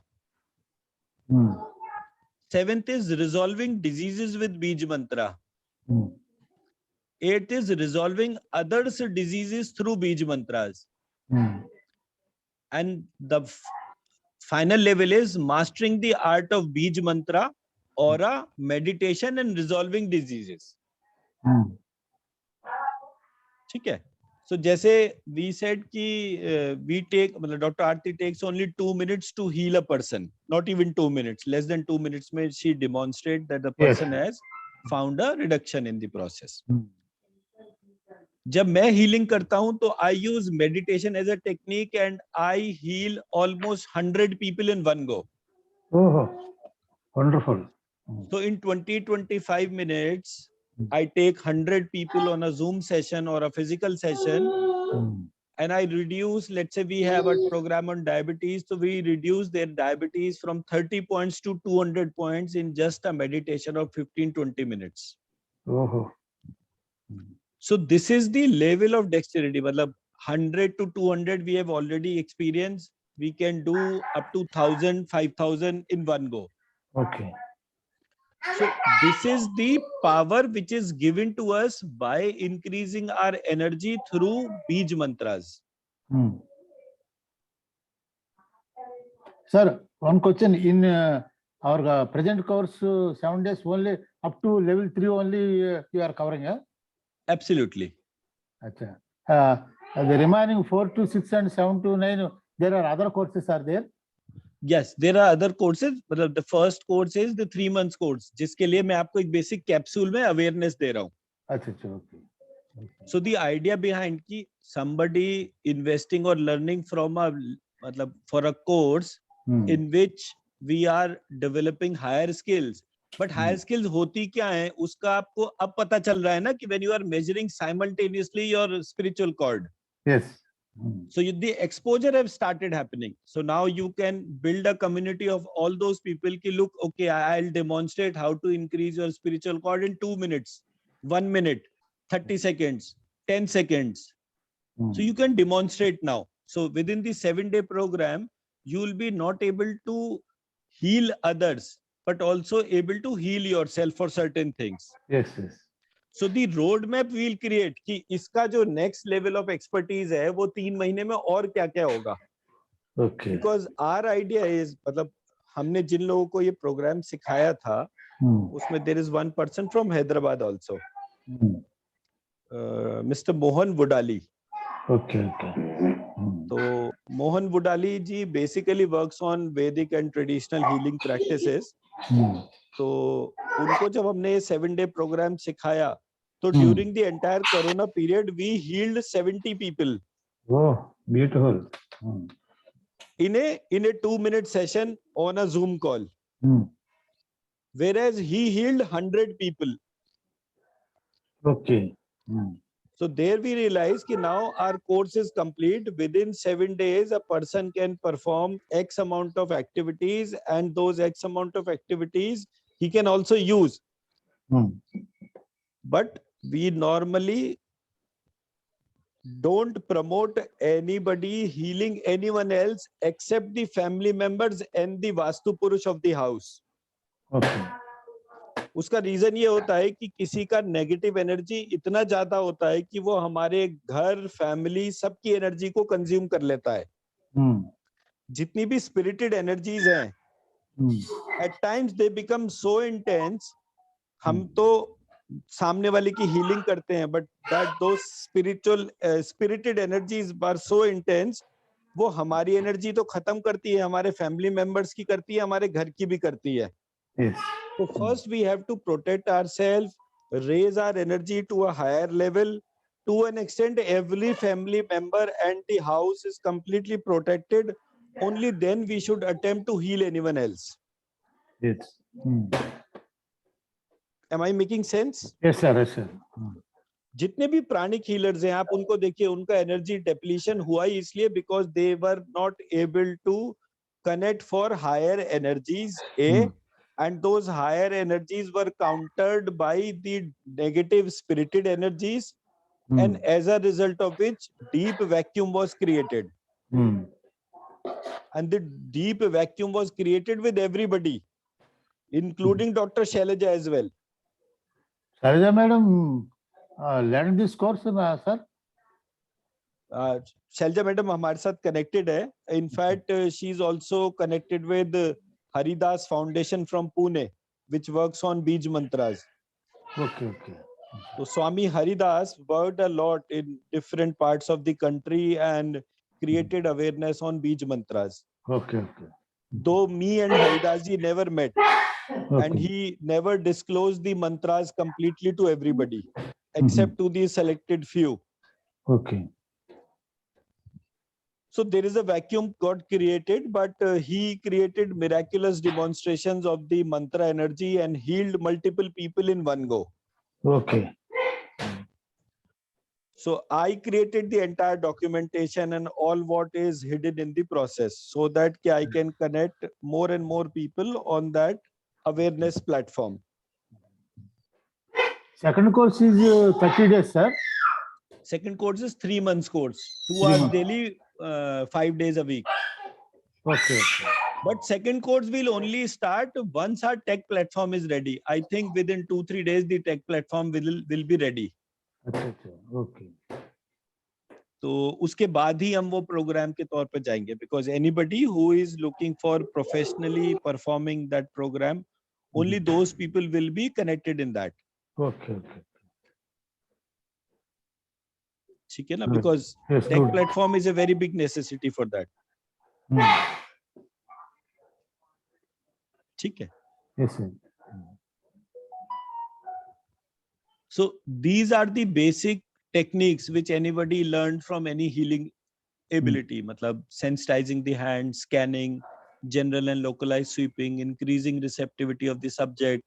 S1: Seventh is resolving diseases with Bij Mantra. Eighth is resolving others' diseases through Bij Mantras. And the final level is mastering the art of Bij Mantra, aura, meditation, and resolving diseases. ठीक है? So जैसे we said कि we take, मतलब Dr. Aarti takes only 2 minutes to heal a person, not even 2 minutes, less than 2 minutes में she demonstrates that the person has found a reduction in the process. जब मैं healing करता हूँ तो I use meditation as a technique and I heal almost 100 people in one go.
S3: Oh, wonderful.
S1: So in 20-25 minutes, I take 100 people on a Zoom session or a physical session, and I reduce, let's say we have a program on diabetes, so we reduce their diabetes from 30 points to 200 points in just a meditation of 15-20 minutes.
S3: Oh.
S1: So this is the level of dexterity. Matlab 100 to 200 we have already experienced. We can do up to 1,000, 5,000 in one go.
S3: Okay.
S1: So this is the power which is given to us by increasing our energy through Bij Mantras.
S3: Sir, One question in our present course, 7 days only, up to level 3 only you are covering, yeah?
S1: Absolutely.
S3: Acha. The remaining 4 to 6 and 7 to 9, there are other courses are there?
S1: Yes, there are other courses. मतलब the first course is the 3 months course, जिसके लिए मैं आपको एक basic capsule में awareness दे रहा हूँ.
S3: अच्छा, okay.
S1: So the idea behind कि somebody investing or learning from a मतलब for a course in which we are developing higher skills, but higher skills होती क्या है उसका आपको अब पता चल रहा है ना कि when you are measuring simultaneously your spiritual cord.
S3: Yes.
S1: So the exposure have started happening. So now you can build a community of all those people ki look, okay, I'll demonstrate how to increase your spiritual cord in 2 minutes, 1 minute, 30 seconds, 10 seconds. So you can demonstrate now. So within the 7-day program, you will be not able to heal others, but also able to heal yourself for certain things.
S3: Yes, yes.
S1: So the roadmap we'll create कि इसका जो next level of expertise है वो 3 महीने में और क्या क्या होगा.
S3: Okay.
S1: Because our idea is मतलब हमने जिन लोगों को ये प्रोग्राम सिखाया था उसमें there is one person from Hyderabad also, Mr. Mohan Wudali.
S3: Okay, okay.
S1: तो मोहन वुडाली जी basically works on Vedic and traditional healing practices. तो उनको जब हमने 7-day program सिखाया तो during the entire corona period we healed 70 people.
S3: Oh, beautiful.
S1: In a 2-minute session on a Zoom call. Whereas he healed 100 people.
S3: Okay.
S1: So there we realized that now our course is complete. Within 7 days, a person can perform X amount of activities, and those X amount of activities he can also use. But we normally don't promote anybody healing anyone else except the family members and the Vastu Purush of the house.
S3: Okay.
S1: उसका reason ये होता है कि किसी का negative energy इतना ज्यादा होता है कि वो हमारे घर, फैमिली, सबकी एनर्जी को कंज्यूम कर लेता है. जितनी भी स्पिरिटेड एनर्जीज हैं, at times they become so intense. हम तो सामने वाले की हीलिंग करते हैं, but that though spirited energies are so intense, वो हमारी एनर्जी तो खत्म करती है, हमारे फैमिली मेंबर्स की करती है, हमारे घर की भी करती है.
S3: Yes.
S1: So first we have to protect ourselves, raise our energy to a higher level. To an extent, every family member and the house is completely protected. Only then we should attempt to heal anyone else.
S3: Yes.
S1: Am I making sense?
S3: Yes, sir. Yes, sir.
S1: जितने भी प्राणिक healers हैं आप उनको देखिए, उनका energy depletion हुआ ही इसलिए because they were not able to connect for higher energies and those higher energies were countered by the negative spirited energies, and as a result of which deep vacuum was created. And the deep vacuum was created with everybody, including Dr. Shailaja as well.
S3: Shailaja madam learned this course, sir?
S1: Shailaja madam हमारे साथ connected है. In fact, she is also connected with Haridas Foundation from Pune, which works on Bij Mantras.
S3: Okay, okay.
S1: So Swami Haridas worked a lot in different parts of the country and created awareness on Bij Mantras.
S3: Okay, okay.
S1: Though me and Haridas ji never met,
S3: Okay.
S1: and he never disclosed the mantras completely to everybody, except to the selected few.
S3: Okay.
S1: So there is a vacuum got created, but he created miraculous demonstrations of the mantra energy and healed multiple people in one go.
S3: Okay.
S1: So I created the entire documentation and all what is hidden in the process, so that I can connect more and more people on that awareness platform.
S3: Second course is 30 days, sir.
S1: Second course is 3 months course, 2
S3: 3
S1: hours
S3: months.
S1: daily, 5 days a week.
S3: Okay, okay.
S1: But second course will only start once our tech platform is ready. I think within 2-3 days the tech platform will be ready.
S3: Okay.
S1: तो उसके बाद ही हम वो programme के तौर पे जाएंगे, because anybody who is looking for professionally performing that programme, only those people will be connected in that.
S3: Okay.
S1: ठीक है ना,
S3: Good.
S1: because
S3: Yes,
S1: tech
S3: good.
S1: platform is a very big necessity for that. ठीक है.
S3: Yes, sir.
S1: So these are the basic techniques which anybody learned from any healing ability. मतलब sensitizing the hand, scanning, general and localized sweeping, increasing receptivity of the subject,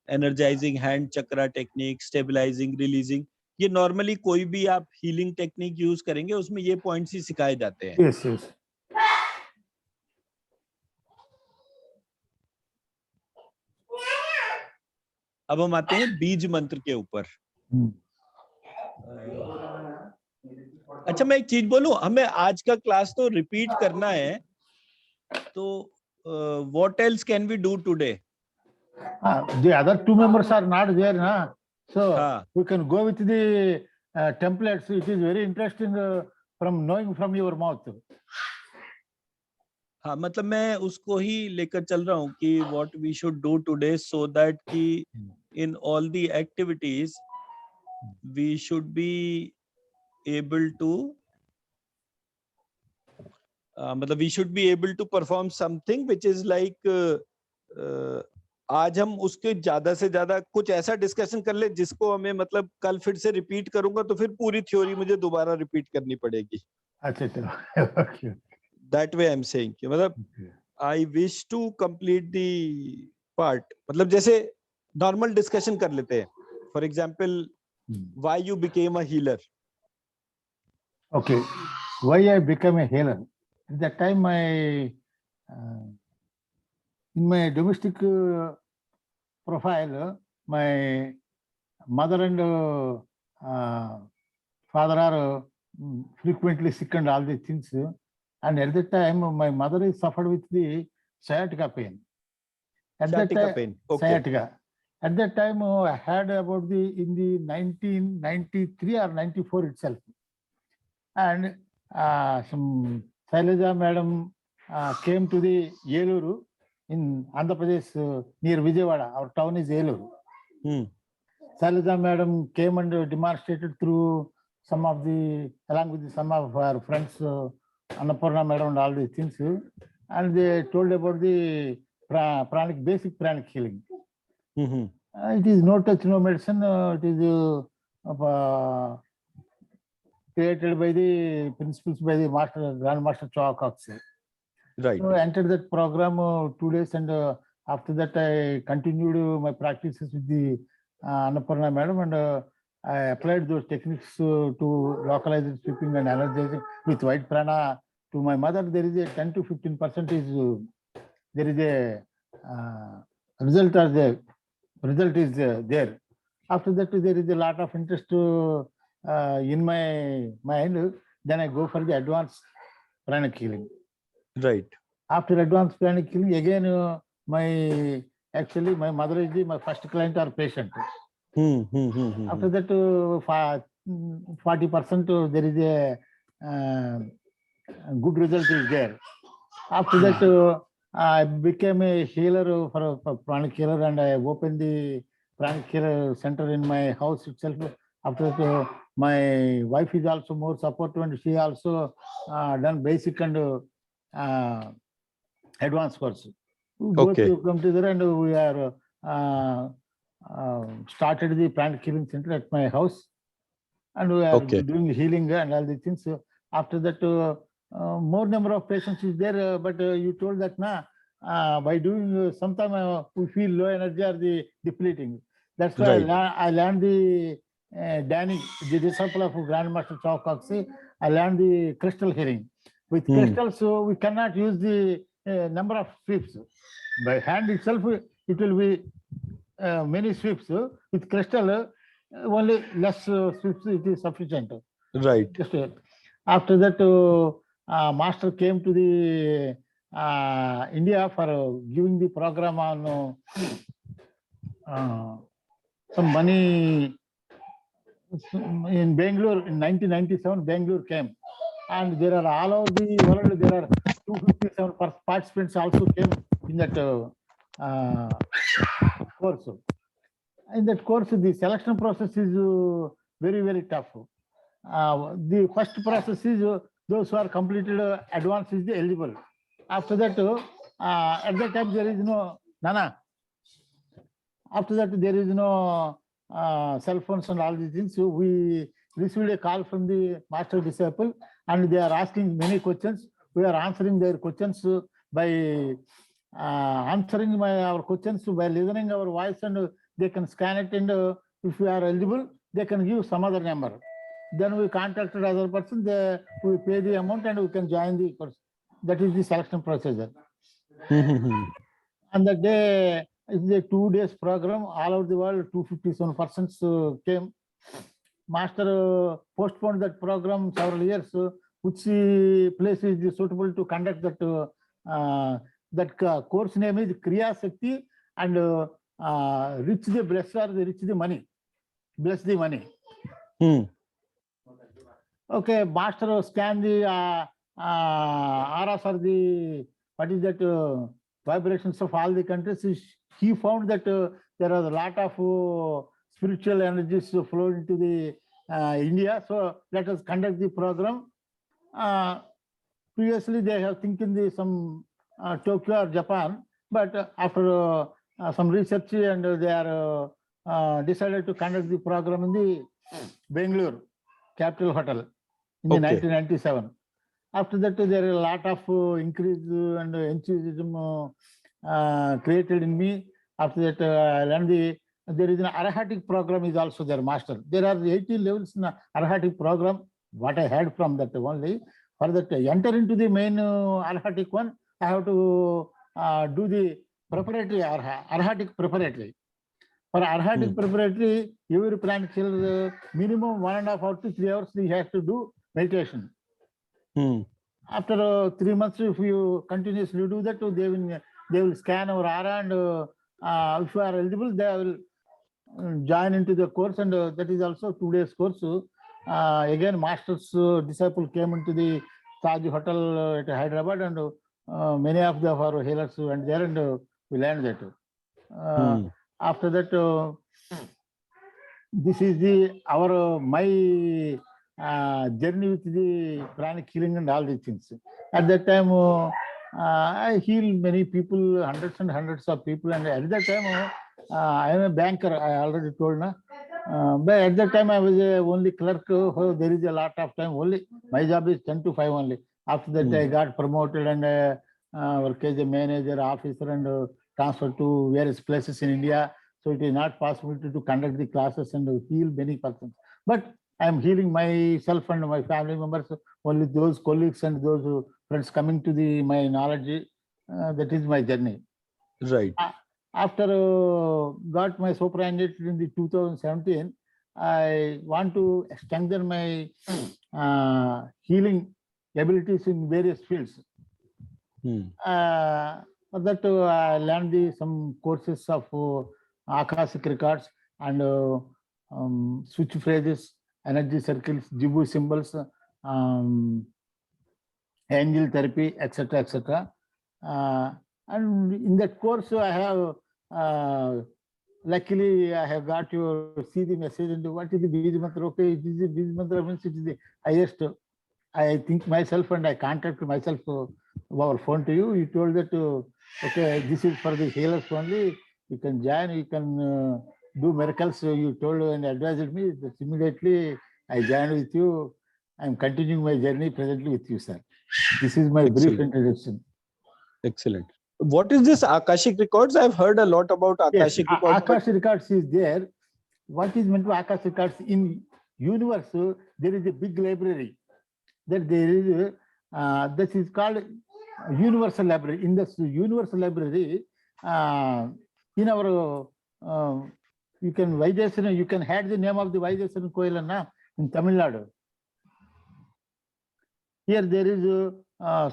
S1: energizing hand chakra technique, stabilizing, releasing. ये normally कोई भी आप healing technique use करेंगे उसमें ये points ही सिखाए जाते हैं.
S3: Yes.
S1: अब हम आते हैं बीज मंत्र के ऊपर. अच्छा, मैं एक चीज बोलूं, हमें आज का क्लास तो रिपीट करना है, तो what else can we do today?
S3: The other two members are not there, na? So
S1: हाँ.
S3: we can go with the templates. It is very interesting from knowing from your mouth.
S1: हाँ, मतलब मैं उसको ही लेकर चल रहा हूँ कि what we should do today so that कि in all the activities we should be able to मतलब we should be able to perform something which is like आज हम उसके ज्यादा से ज्यादा कुछ ऐसा डिस्कशन कर ले जिसको हमें मतलब कल फिर से रिपीट करूंगा तो फिर पूरी थ्योरी मुझे दोबारा रिपीट करनी पड़ेगी.
S3: अच्छा.
S1: That way I'm saying कि मतलब I wish to complete the part. मतलब जैसे normal discussion कर लेते हैं. For example, why you became a healer?
S3: Okay. Why I became a healer? At that time, in my domestic profile, my mother and father are frequently sick and all these things. And at that time, my mother is suffered with the sciatica pain.
S1: Sciatica pain. Okay.
S3: Sciatica. At that time, I heard about in the 1993 or 94 itself. And some Shailaja madam came to the Yeluru in Andhra Pradesh near Vijayawada. Our town is Yeluru. Shailaja madam came and demonstrated through along with some of her friends, Annapurna madam and all these things. And they told about the basic pranic healing. It is no touch, no medicine. It is created by the principles by the Grandmaster Choa Cox.
S1: Right.
S3: So I entered that program 2 days, and after that I continued my practices with the Annapurna madam, and I applied those techniques to localize sweeping and energizing with white prana. To my mother, there is a 10 to 15% there is a result is there. After that, there is a lot of interest in my mind. Then I go for the advanced pranic healing.
S1: Right.
S3: After advanced pranic healing, again, my mother is my first client or patient. After that, 40% there is a good result is there. After that, I became a healer for pranic healer, and I opened the pranic healer center in my house itself. After that, my wife is also more supportive, and she also done basic and advanced course. Both come together, and we are started the pranic healing center at my house, and we are doing healing and all these things. So after that, more number of patients is there, but you told that by doing sometime we feel low energy or the depleting. That's why I learned the Danny, the disciple of Grandmaster Choa Cox. I learned the crystal healing. With crystals, so we cannot use the number of sweeps. By hand itself, it will be many sweeps. With crystal, only less sweeps, it is sufficient.
S1: Right.
S3: After that, master came to the India for giving the program on some money in Bangalore in 1997, Bangalore came, and there are all over the world. There are 257 participants also came in that course. In that course, the selection process is very, very tough. The first process is those who are completed advanced is the eligible. After that, at that time there is no Nana. After that, there is no cell phones and all these things. So we received a call from the master disciple, and they are asking many questions. We are answering their questions by answering our questions by listening our voice, and they can scan it, and if we are eligible, they can give some other number. Then we contacted other person, we pay the amount and we can join the course. That is the selection procedure. And that day, it's a 2 days program, all over the world, 257 persons came. Master postponed that program several years, which place is suitable to conduct that. That course name is Kriya Shakti, and rich the bless or the rich the money. Bless the money. Okay, master scan the auras or the, what is that, vibrations of all the countries. He found that there are a lot of spiritual energies flowing into the India. So let us conduct the program. Previously, they have thinking the some Tokyo or Japan, but after some research, and they are decided to conduct the program in the Bangalore Capital Hotel in the 1997. After that, there are a lot of increase and enthusiasm created in me. After that, I learned there is an Arahatic program is also there, master. There are 80 levels in Arahatic program. What I had from that only. For that, enter into the main Arahatic one, I have to do the preparatory Arahatic preparatory. For Arahatic preparatory, every planet minimum 1.5 hours to 3 hours he has to do meditation. After 3 months, if you continuously do that, they will scan our aura, and if you are eligible, they will join into the course, and that is also 2 days course. Again, master's disciple came into the Taj Hotel at Hyderabad, and many of the our healers went there, and we learned that. After that, this is my journey with the pranic healing and all these things. At that time, I healed many people, hundreds and hundreds of people, and at that time, I am a banker, I already told. But at that time, I was only clerk. There is a lot of time. Only my job is 10 to 5 only. After that, I got promoted and work as a manager, officer, and transferred to various places in India. So it is not possible to conduct the classes and heal many persons. But I am healing myself and my family members, only those colleagues and those friends coming to my knowledge. That is my journey.
S1: Right.
S3: After got my superannuated in the 2017, I want to strengthen my healing abilities in various fields. For that, I learned some courses of Akashic records and switch phrases, energy circles, Jibu symbols, angel therapy, etc., etc. And in that course, I have luckily I have got to see the message and what is the Bij Mantra. Okay, it is the Bij Mantra means it is the highest. I think myself and I contacted myself over phone to you. You told that okay, this is for the healers only. You can join. You can do miracles. So you told and advised me. That immediately I joined with you. I am continuing my journey presently with you, sir. This is my brief introduction.
S1: Excellent. What is this Akashic records? I've heard a lot about Akashic records.
S3: Akashic records is there. What is meant by Akashic records? In universe, there is a big library. That there is this is called universal library. In this universal library, in our you can Vaidesana, you can have the name of the Vaidesana Koilana in Tamil Nadu. Here there is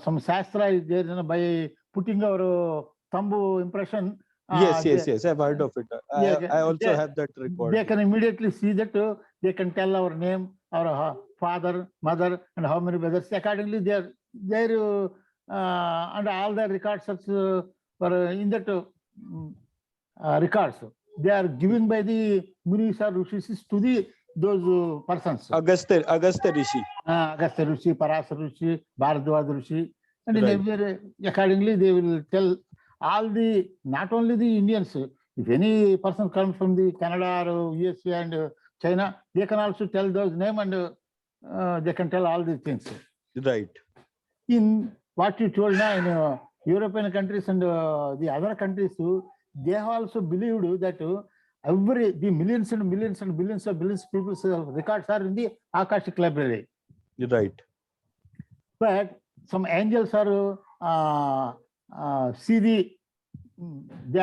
S3: some Shastra is there by putting our thumb impression.
S1: Yes, I've heard of it. I also have that record.
S3: They can immediately see that they can tell our name, our father, mother, and how many brothers. Accordingly, their and all the records were in that records. They are given by the Munis or Rishis to those persons.
S1: Agastya Rishi.
S3: Agastya Rishi, Parasar Rishi, Bharadwaj Rishi, and in
S1: Right.
S3: every, accordingly they will tell all the, not only the Indians. If any person comes from the Canada or USA and China, they can also tell those names, and they can tell all these things.
S1: Right.
S3: In what you told now, in European countries and the other countries, they have also believed that the millions and millions and billions of people's records are in the Akashic library.
S1: Right.
S3: But some angels are they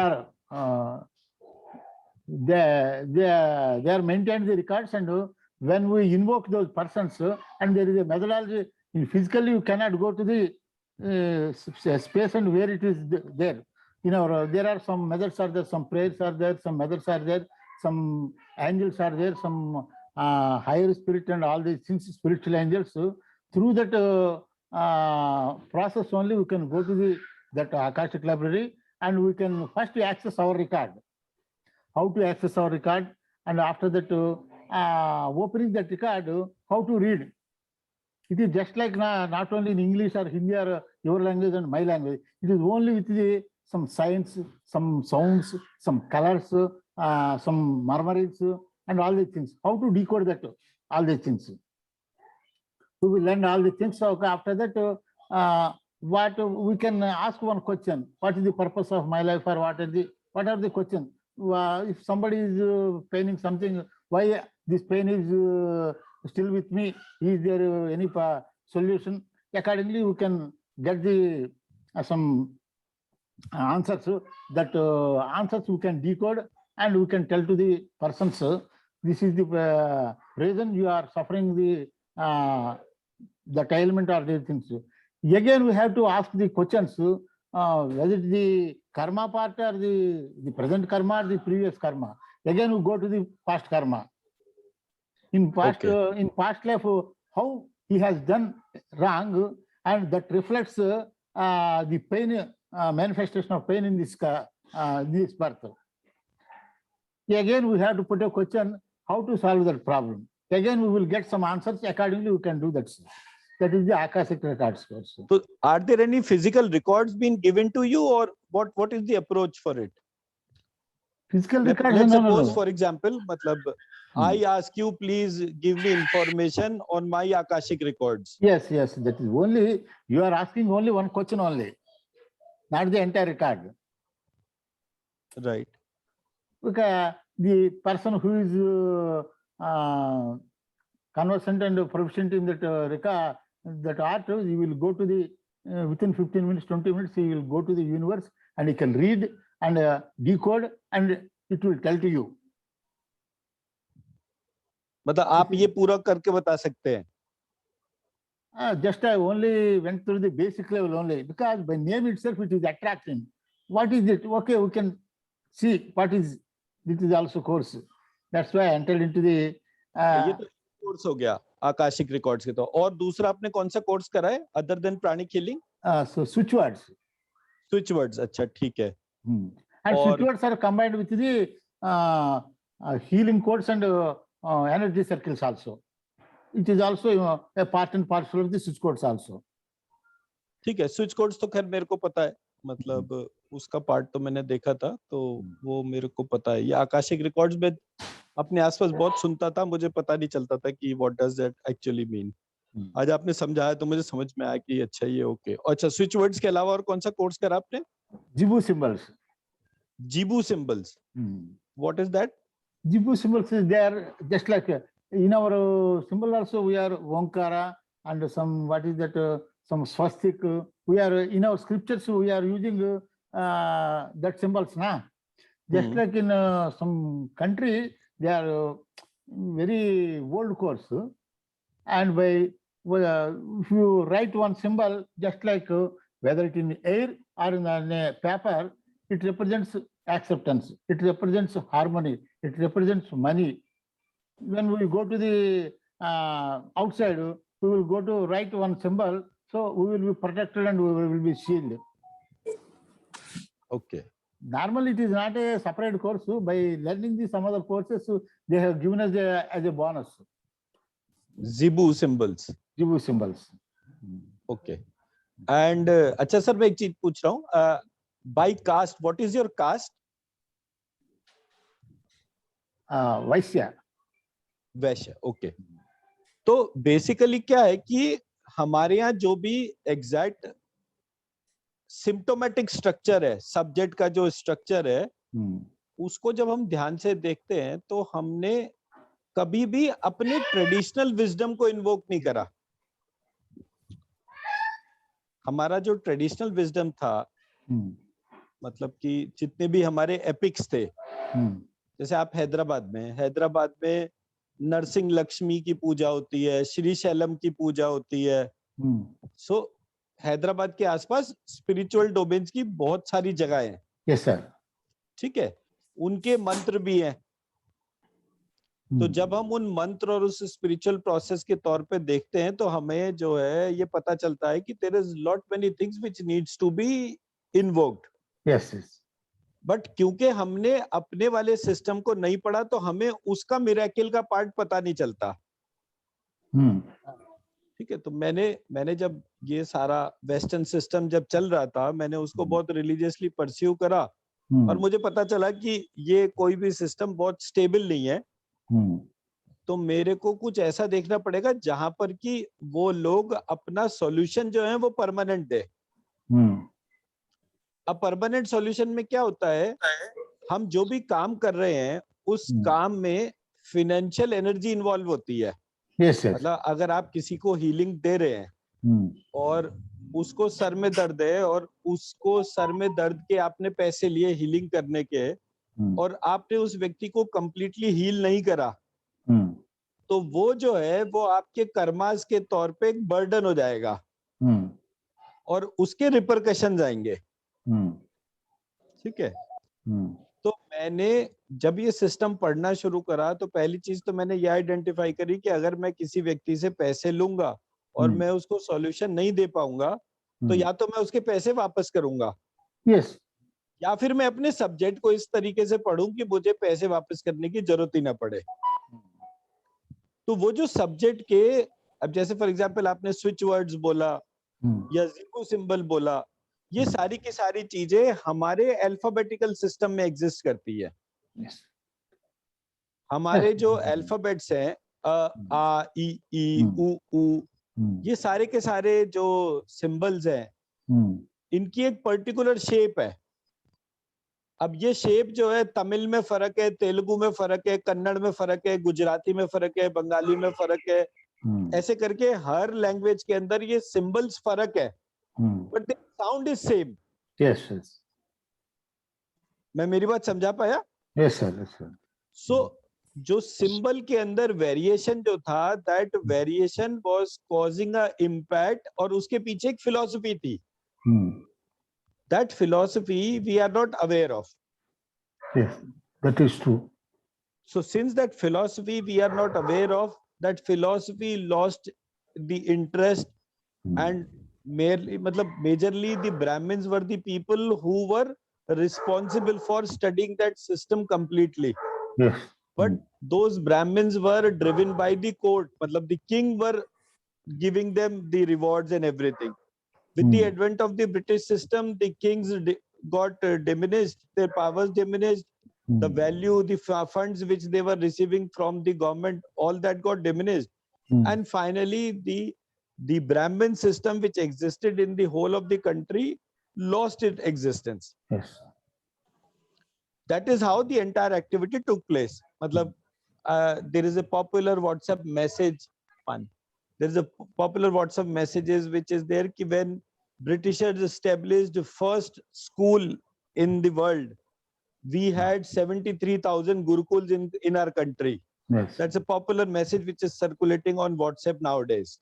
S3: are maintained the records, and when we invoke those persons, and there is a methodology, in physically you cannot go to the space and where it is there. There are some methods are there, some prayers are there, some methods are there, some angels are there, some higher spirit and all these things, spiritual angels. Through that process only we can go to that Akashic library, and we can first access our record. How to access our record, and after that opening that record, how to read. It is just like not only in English or Hindi or your language and my language. It is only with some signs, some sounds, some colors, some murmurings, and all these things. How to decode that, all these things. We will learn all the things. So after that, what we can ask one question: what is the purpose of my life, or what are the questions? If somebody is paining something, why this pain is still with me? Is there any solution? Accordingly, we can get the some answers. That answers we can decode, and we can tell to the persons, this is the reason you are suffering the ailment or these things. Again, we have to ask the questions, whether it's the karma part or the present karma or the previous karma. Again, we go to the past karma. In past life, how he has done wrong, and that reflects the pain, manifestation of pain in this birth. Again, we have to put a question: how to solve that problem? Again, we will get some answers. Accordingly, we can do that. That is the Akashic records course.
S1: So, are there any physical records being given to you, or what is the approach for it?
S3: Physical records.
S1: Let's
S3: No.
S1: suppose, for example, I ask you, please give me information on my Akashic records.
S3: Yes. That is only, you are asking only one question only, not the entire record.
S1: Right.
S3: Because the person who is conversant and proficient in that record, that art, he will go to the within 15 minutes, 20 minutes, he will go to the universe, and he can read and decode, and it will tell to you.
S1: मतलब आप ये पूरा करके बता सकते हैं?
S3: Just I only went through the basic level only, because by name itself it is attracting. What is it? Okay, we can see what is. This is also course. That's why I entered into the.
S1: ये तो course हो गया Akashic records के। तो और दूसरा आपने कौन सा कोर्स करा है other than pranic healing?
S3: So switch words.
S1: Switch words, अच्छा ठीक है।
S3: And switch words are combined with the healing codes and energy circles also. It is also a part and parcel of the switch codes also.
S1: ठीक है, switch codes तो खैर मेरे को पता है, मतलब उसका पार्ट तो मैंने देखा था, तो वो मेरे को पता है। ये आकाशिक रिकॉर्ड्स में अपने आसपास बहुत सुनता था, मुझे पता नहीं चलता था कि what does that actually mean. आज आपने समझाया तो मुझे समझ में आया कि अच्छा ये ओके। अच्छा, स्विच वर्ड्स के अलावा और कौन सा कोर्स करा आपने?
S3: Zibu symbols.
S1: Zibu symbols, what is that?
S3: Jibu symbols is there, just like in our symbol also we are Onkara and some, what is that, some swastik. We are in our scriptures we are using that symbols now. Just like in some country they are very old course, and by if you write one symbol, just like whether it in air or in a paper, it represents acceptance, it represents harmony, it represents money, when we go to the outside, we will go to write one symbol, so we will be protected and we will be shielded.
S1: Okay.
S3: Normally, it is not a separate course. By learning some other courses, they have given us as a bonus.
S1: Zibu symbols.
S3: Zibu symbols.
S1: Okay. And अच्छा sir, मैं एक चीज पूछ रहा हूँ. By caste, what is your caste?
S3: Vaishya.
S1: Vysya. Okay. तो basically क्या है कि हमारे यहाँ जो भी एग्जैक्ट सिम्टोमेटिक स्ट्रक्चर है, सब्जेक्ट का जो स्ट्रक्चर है, उसको जब हम ध्यान से देखते हैं तो हमने कभी भी अपने ट्रेडिशनल विजडम को इन्वोक नहीं करा. हमारा जो ट्रेडिशनल विजडम था, मतलब कि जितने भी हमारे एपिक्स थे, जैसे आप हैदराबाद में नरसिंह लक्ष्मी की पूजा होती है, श्री शैलम की पूजा होती है. सो हैदराबाद के आसपास स्पिरिचुअल डोमेन्स की बहुत सारी जगह हैं.
S3: Yes sir.
S1: ठीक है, उनके मंत्र भी हैं. तो जब हम उन मंत्र और उस स्पिरिचुअल प्रोसेस के तौर पे देखते हैं तो हमें जो है ये पता चलता है कि there is lot many things which needs to be invoked.
S3: Yes yes.
S1: But क्योंकि हमने अपने वाले सिस्टम को नहीं पढ़ा तो हमें उसका मिरेकल का पार्ट पता नहीं चलता. ठीक है, तो मैंने जब ये सारा वेस्टर्न सिस्टम जब चल रहा था, मैंने उसको बहुत रिलीजियसली परस्यू करा और मुझे पता चला कि ये कोई भी सिस्टम बहुत स्टेबल नहीं है. तो मेरे को कुछ ऐसा देखना पड़ेगा जहां पर कि वो लोग अपना सॉल्यूशन जो है वो परमानेंट दे. अब परमानेंट सॉल्यूशन में क्या होता है, हम जो भी काम कर रहे हैं उस काम में फाइनेंशियल एनर्जी इन्वॉल्व होती है.
S3: yes, yes.
S1: मतलब अगर आप किसी को हीलिंग दे रहे हैं और उसको सर में दर्द है और उसको सर में दर्द के आपने पैसे लिए हीलिंग करने के और आपने उस व्यक्ति को कंप्लीटली हील नहीं करा, तो वो जो है वो आपके कर्मास के तौर पे एक बर्डन हो जाएगा और उसके रिपरकशन आएंगे. ठीक है. तो मैंने जब ये सिस्टम पढ़ना शुरू करा तो पहली चीज तो मैंने ये आइडेंटिफाई करी कि अगर मैं किसी व्यक्ति से पैसे लूंगा और मैं उसको सॉल्यूशन नहीं दे पाऊंगा तो या तो मैं उसके पैसे वापस करूंगा,
S3: yes.
S1: या फिर मैं अपने सब्जेक्ट को इस तरीके से पढूं कि मुझे पैसे वापस करने की जरूरत ही ना पड़े. तो वो जो सब्जेक्ट के, अब जैसे फॉर एग्जांपल आपने स्विच वर्ड्स बोला या जिबू सिंबल बोला, ये सारी की सारी चीजें हमारे अल्फाबेटिकल सिस्टम में एग्जिस्ट करती है. हमारे जो अल्फाबेट्स हैं आ ई ई उ ऊ, ये सारे के सारे जो सिंबल्स हैं इनकी एक पर्टिकुलर शेप है. अब ये शेप जो है तमिल में फर्क है, तेलुगु में फर्क है, कन्नड़ में फर्क है, गुजराती में फर्क है, बंगाली में फर्क है. ऐसे करके हर लैंग्वेज के अंदर ये सिंबल्स फर्क है, but the sound is same.
S3: Yes yes.
S1: मैं मेरी बात समझा पाया?
S3: Yes sir. Yes sir.
S1: So जो सिंबल के अंदर वेरिएशन जो था, that variation was causing a impact और उसके पीछे एक फिलॉसफी थी. That philosophy we are not aware of.
S3: Yes, that is true.
S1: So since that philosophy we are not aware of, that philosophy lost the interest and majorly the Brahmins were the people who were responsible for studying that system completely.
S3: Yes.
S1: But those Brahmins were driven by the court. The king were giving them the rewards and everything. With the advent of the British system, the kings got diminished, their powers diminished, the value, the funds which they were receiving from the government, all that got diminished. And finally, the Brahmin system which existed in the whole of the country lost its existence.
S3: Yes.
S1: That is how the entire activity took place. There is a popular WhatsApp message. There is a popular WhatsApp messages which is there कि when Britishers established the first school in the world, we had 73,000 gurukuls in our country.
S3: Yes.
S1: That's a popular message which is circulating on WhatsApp nowadays.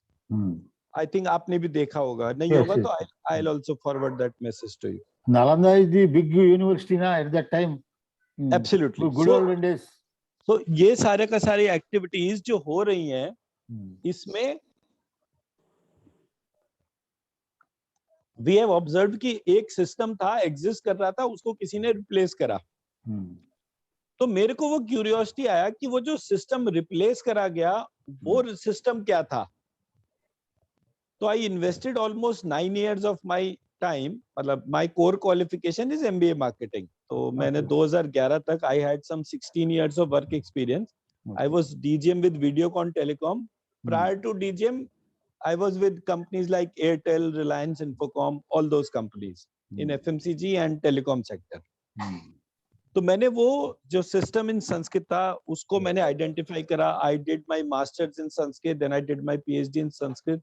S1: I think आपने भी देखा होगा. नहीं
S3: Yes,
S1: होगा
S3: yes.
S1: तो I'll also forward that message to you.
S3: Nalanda is the big university now at that time.
S1: Absolutely.
S3: Good old days.
S1: तो ये सारे का सारी एक्टिविटीज जो हो रही हैं, इसमें वी हैव ऑब्जर्व कि एक सिस्टम था, एग्जिस्ट कर रहा था, उसको किसी ने रिप्लेस करा। तो मेरे को वो क्यूरियोसिटी आया कि वो जो सिस्टम रिप्लेस करा गया, वो सिस्टम क्या था। तो I invested almost 9 years of my time, मतलब my core qualification is MBA marketing. तो मैंने 2011 तक I had some 16 years of work experience. I was DGM with Videocon telecom. Prior to DGM, I was with companies like Airtel, Reliance, Infocom, all those companies in FMCG and telecom sector. तो मैंने वो जो system in Sanskrit था, उसको मैंने identify करा। I did my masters in Sanskrit, then I did my PhD in Sanskrit,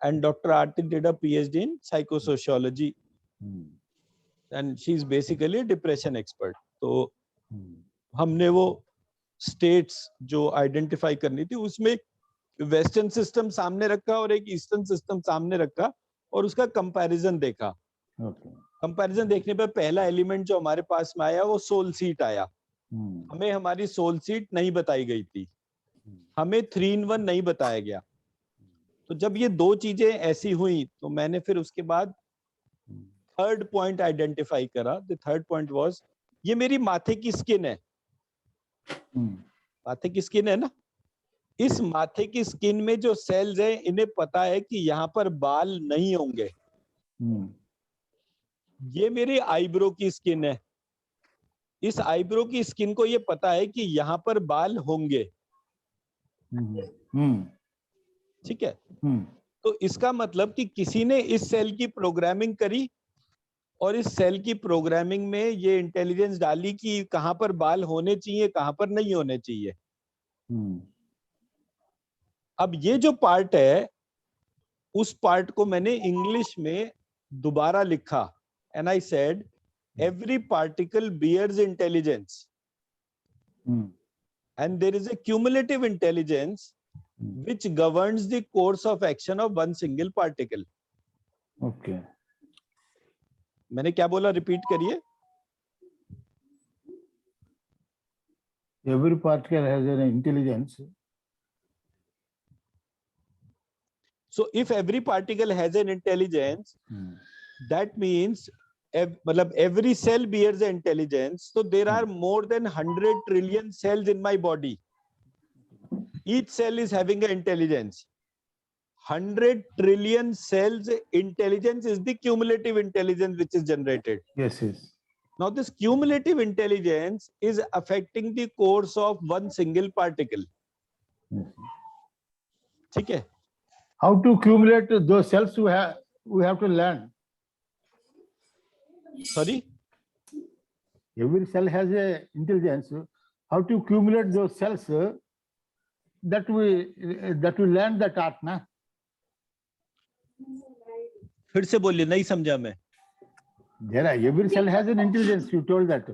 S1: and doctor Aarti did a PhD in psychosociology, and she is basically depression expert. तो हमने वो स्टेट्स जो आइडेंटिफाई करनी थी, उसमें वेस्टर्न सिस्टम सामने रखा और एक ईस्टर्न सिस्टम सामने रखा और उसका कंपैरिजन देखा। कंपैरिजन देखने पे पहला एलिमेंट जो हमारे पास में आया वो सोल सीट आया। हमें हमारी सोल सीट नहीं बताई गई थी, हमें 3 in 1 नहीं बताया गया। तो जब ये दो चीजें ऐसी हुई तो मैंने फिर उसके बाद थर्ड पॉइंट आइडेंटिफाई करा। द थर्ड पॉइंट वाज, ये मेरी माथे की स्किन है। माथे की स्किन है ना, इस माथे की स्किन में जो सेल्स हैं, इन्हें पता है कि यहाँ पर बाल नहीं होंगे। ये मेरी आईब्रो की स्किन है, इस आईब्रो की स्किन को ये पता है कि यहाँ पर बाल होंगे। ठीक है। तो इसका मतलब कि किसी ने इस सेल की प्रोग्रामिंग करी और इस सेल की प्रोग्रामिंग में ये इंटेलिजेंस डाली कि कहाँ पर बाल होने चाहिए, कहाँ पर नहीं होने चाहिए। अब ये जो पार्ट है, उस पार्ट को मैंने इंग्लिश में दोबारा लिखा, and I said every particle bears intelligence, and there is a cumulative intelligence which governs the course of action of one single particle.
S3: Okay.
S1: मैंने क्या बोला, रिपीट करिए।
S3: Every particle has an intelligence.
S1: So if every particle has an intelligence, that means मतलब every cell bears an intelligence. So there are more than 100 trillion cells in my body. Each cell is having an intelligence. 100 trillion cells intelligence is the cumulative intelligence which is generated.
S3: Yes, yes.
S1: Now this cumulative intelligence is affecting the course of one single particle. ठीक है?
S3: How to accumulate those cells we have to learn.
S1: Sorry?
S3: Every cell has a intelligence. How to accumulate those cells that we learn that art, na?
S1: फिर से बोलिए, नहीं समझा मैं।
S3: Every cell has an intelligence. You told that.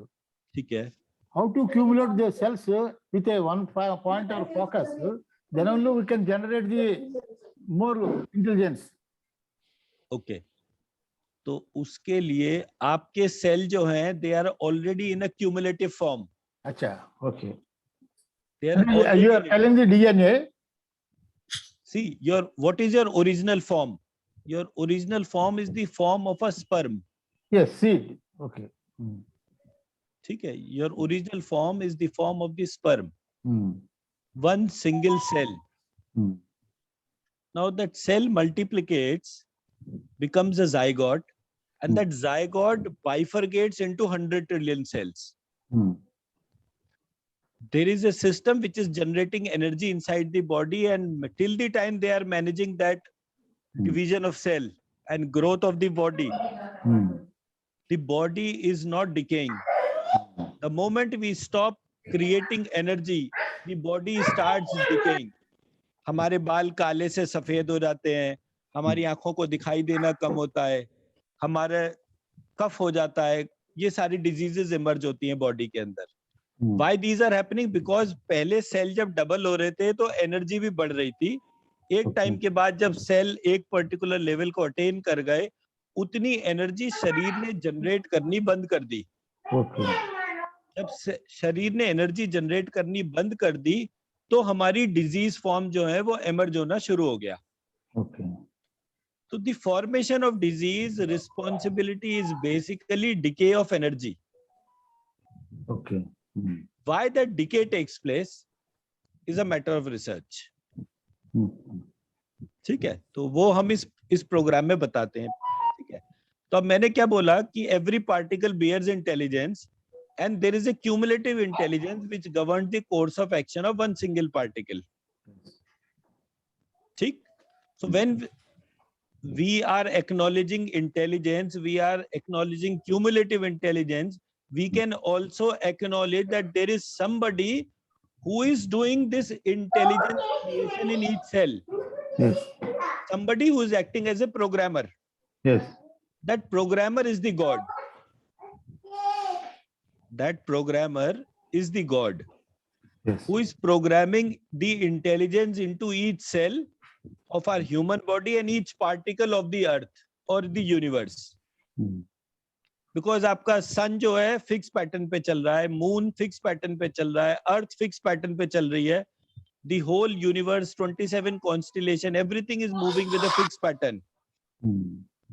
S1: ठीक है।
S3: How to accumulate the cells with a one point or focus? Then only we can generate the more intelligence.
S1: Okay. तो उसके लिए आपके सेल जो हैं, they are already in a cumulative form.
S3: अच्छा, okay.
S1: You are
S3: telling the DNA.
S1: See, what is your original form? Your original form is the form of a sperm.
S3: Yes, seed. Okay.
S1: ठीक है. Your original form is the form of the sperm. One single cell. Now that cell multiplicates, becomes a zygote, and that zygote bifurcates into 100 trillion cells. There is a system which is generating energy inside the body, and till the time they are managing that division of cell and growth of the body is not decaying. The moment we stop creating energy, the body starts decaying. हमारे बाल काले से सफेद हो जाते हैं, हमारी आंखों को दिखाई देना कम होता है, हमारे कफ हो जाता है, ये सारी डिजीजेस इमर्ज होती हैं बॉडी के अंदर। Why these are happening? Because पहले सेल जब डबल हो रहे थे तो एनर्जी भी बढ़ रही थी। एक टाइम के बाद जब सेल एक पर्टिकुलर लेवल को अटेन कर गए, उतनी एनर्जी शरीर ने जनरेट करनी बंद कर दी। जब शरीर ने एनर्जी जनरेट करनी बंद कर दी तो हमारी डिजीज फॉर्म जो है वो एमर्ज होना शुरू हो गया.
S3: Okay.
S1: So the formation of disease responsibility is basically decay of energy.
S3: Okay.
S1: Why that decay takes place is a matter of research. ठीक है, तो वो हम इस प्रोग्राम में बताते हैं. ठीक है, तो अब मैंने क्या बोला कि every particle bears intelligence and there is a cumulative intelligence which governs the course of action of one single particle. ठीक, so when we are acknowledging intelligence, we are acknowledging cumulative intelligence, we can also acknowledge that there is somebody who is doing this intelligence creation in each cell.
S3: Yes.
S1: Somebody who is acting as a programmer.
S3: Yes.
S1: That programmer is the God. That programmer is the God.
S3: Yes.
S1: Who is programming the intelligence into each cell of our human body and each particle of the earth or the universe. Because आपका सन जो है fix pattern पे चल रहा है, moon fix pattern पे चल रहा है, अर्थ फिक्स पैटर्न पे चल रही है. The whole universe, 27 constellation, everything is moving with a fixed pattern.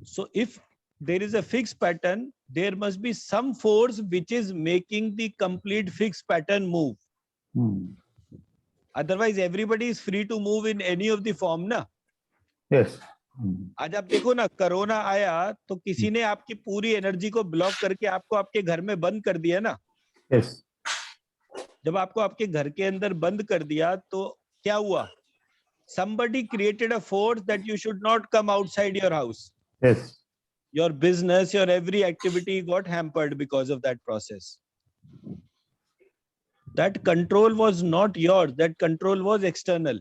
S1: So if there is a fixed pattern, there must be some force which is making the complete fixed pattern move. Otherwise, everybody is free to move in any of the form, na?
S3: Yes.
S1: आज आप देखो ना, corona आया तो किसी ने आपकी पूरी एनर्जी को ब्लॉक करके आपको आपके घर में बंद कर दिया ना.
S3: Yes.
S1: जब आपको आपके घर के अंदर बंद कर दिया तो क्या हुआ? Somebody created a force that you should not come outside your house.
S3: Yes.
S1: Your business, your every activity got hampered because of that process. That control was not yours. That control was external.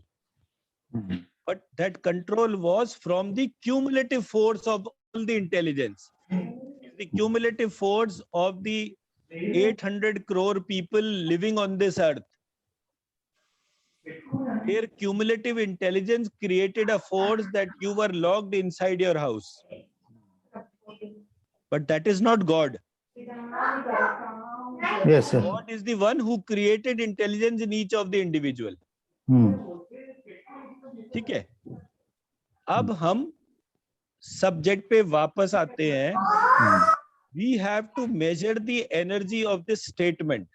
S1: But that control was from the cumulative force of all the intelligence. The cumulative force of the 800 crore people living on this earth. Their cumulative intelligence created a force that you were locked inside your house. But that is not God.
S3: Yes, sir.
S1: God is the one who created intelligence in each of the individual. ठीक है, अब हम subject पे वापस आते हैं. We have to measure the energy of this statement.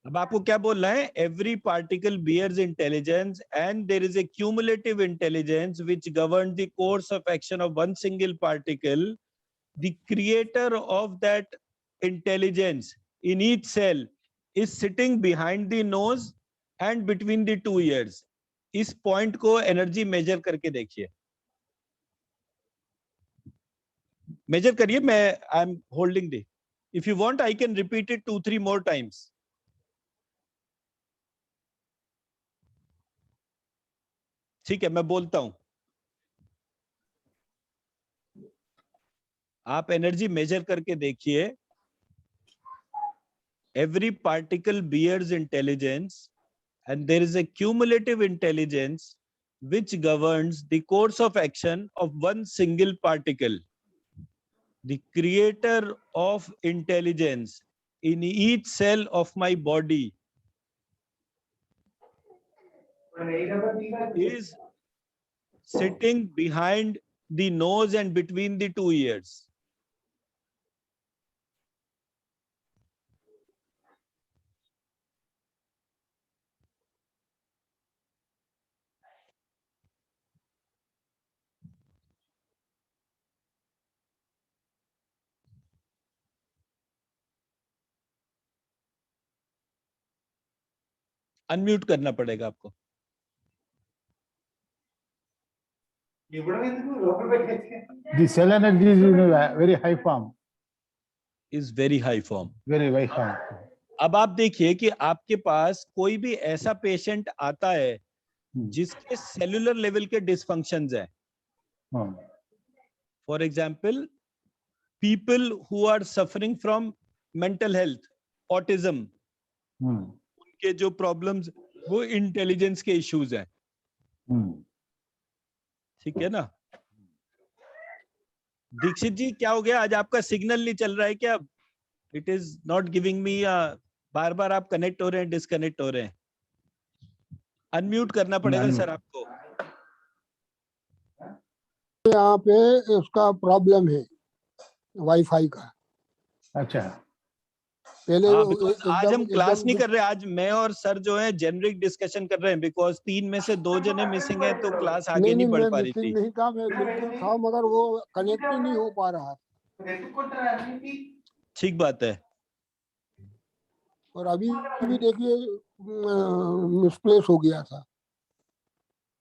S1: अब आपको क्या बोलना है? Every particle bears intelligence and there is a cumulative intelligence which governs the course of action of one single particle. The creator of that intelligence in each cell is sitting behind the nose and between the two ears. इस point को energy major करके देखिए. Major करिए. मैं I am holding the. If you want I can repeat it 2-3 more times. ठीक है, मैं बोलता हूं, आप एनर्जी मेजर करके देखिए. Every particle bears intelligence and there is a cumulative intelligence which governs the course of action of one single particle. The creator of intelligence in each cell of my body is sitting behind the nose and between the two ears. Unmute करना पड़ेगा आपको.
S3: The cell energy is in a very high form.
S1: Is very high form.
S3: Very high form.
S1: अब आप देखिए कि आपके पास कोई भी ऐसा पेशेंट आता है जिसके सेलुलर लेवल के डिसफंक्शंस हैं. For example, people who are suffering from mental health, autism, उनके जो प्रॉब्लम्स वो इंटेलिजेंस के इश्यूज हैं. ठीक है ना. दीक्षित जी, क्या हो गया? आज आपका सिग्नल नहीं चल रहा है क्या? It is not giving me, बार बार आप कनेक्ट हो रहे हैं, डिस्कनेक्ट हो रहे हैं। अनम्यूट करना पड़ेगा सर आपको।
S2: यहाँ पे उसका प्रॉब्लम है वाईफाई का।
S3: अच्छा,
S2: पहले
S1: हाँ,
S2: वो
S1: बिकॉज आज हम क्लास
S2: एकदम
S1: नहीं कर रहे, आज मैं और सर जो है जेनरिक डिस्कशन कर रहे हैं, बिकॉज 3 में से 2 जने मिसिंग है, तो क्लास आगे नहीं बढ़
S2: मैं
S1: पा रही
S2: मीटिंग
S1: थी।
S2: नहीं था, मैं बिल्कुल था, मगर वो कनेक्ट ही नहीं हो पा रहा।
S1: ठीक बात है।
S2: और अभी भी देखिए मिसप्लेस हो गया था।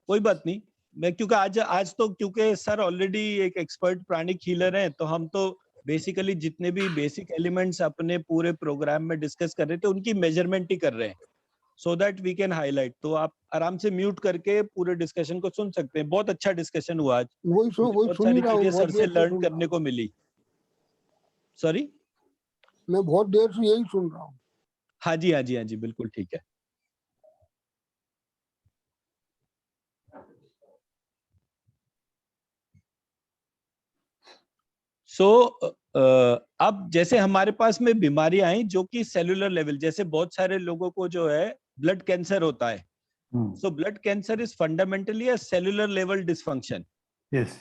S1: कोई बात नहीं, मैं क्योंकि आज तो क्योंकि सर ऑलरेडी एक एक्सपर्ट प्राणिक हीलर हैं, तो हम तो बेसिकली जितने भी बेसिक एलिमेंट्स अपने पूरे प्रोग्राम में डिस्कस कर रहे थे उनकी मेजरमेंट ही कर रहे हैं, so that we can highlight. तो आप आराम से म्यूट करके पूरे डिस्कशन को सुन सकते हैं। बहुत अच्छा डिस्कशन हुआ आज,
S2: वही
S1: बहुत
S2: सुन ही
S1: सारी
S2: रहा हूँ,
S1: चीजें
S2: बहुत
S1: सर से
S2: देर से
S1: लर्न
S2: सुन रहा
S1: करने
S2: हूँ।
S1: को मिली। सॉरी,
S2: मैं बहुत देर से यही सुन रहा हूँ।
S1: हाँ जी, हाँ जी, हाँ जी, बिल्कुल ठीक है। अब जैसे हमारे पास में बीमारियां आई जो कि सेलुलर लेवल, जैसे बहुत सारे लोगों को जो है ब्लड कैंसर होता है। So blood cancer is fundamentally a cellular level dysfunction.
S3: Yes.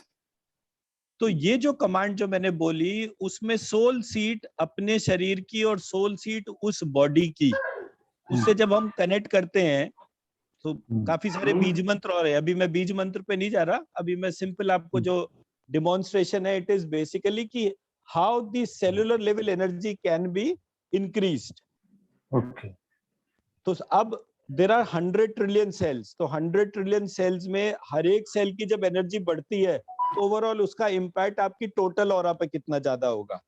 S1: तो ये जो कमांड जो मैंने बोली, उसमें सोल सीट अपने शरीर की और सोल सीट उस बॉडी की, उससे जब हम कनेक्ट करते हैं तो काफी सारे बीज मंत्र और है। अभी मैं बीज मंत्र पे नहीं जा रहा, अभी मैं सिंपल आपको जो डिमॉन्स्ट्रेशन है, इट इज बेसिकली कि how the cellular level energy can be increased.
S3: Okay.
S1: तो अब देयर आर 100 ट्रिलियन सेल्स, तो 100 ट्रिलियन सेल्स में हर एक सेल की जब एनर्जी बढ़ती है तो ओवरऑल उसका इम्पैक्ट आपकी टोटल ऑरा पे कितना ज्यादा होगा।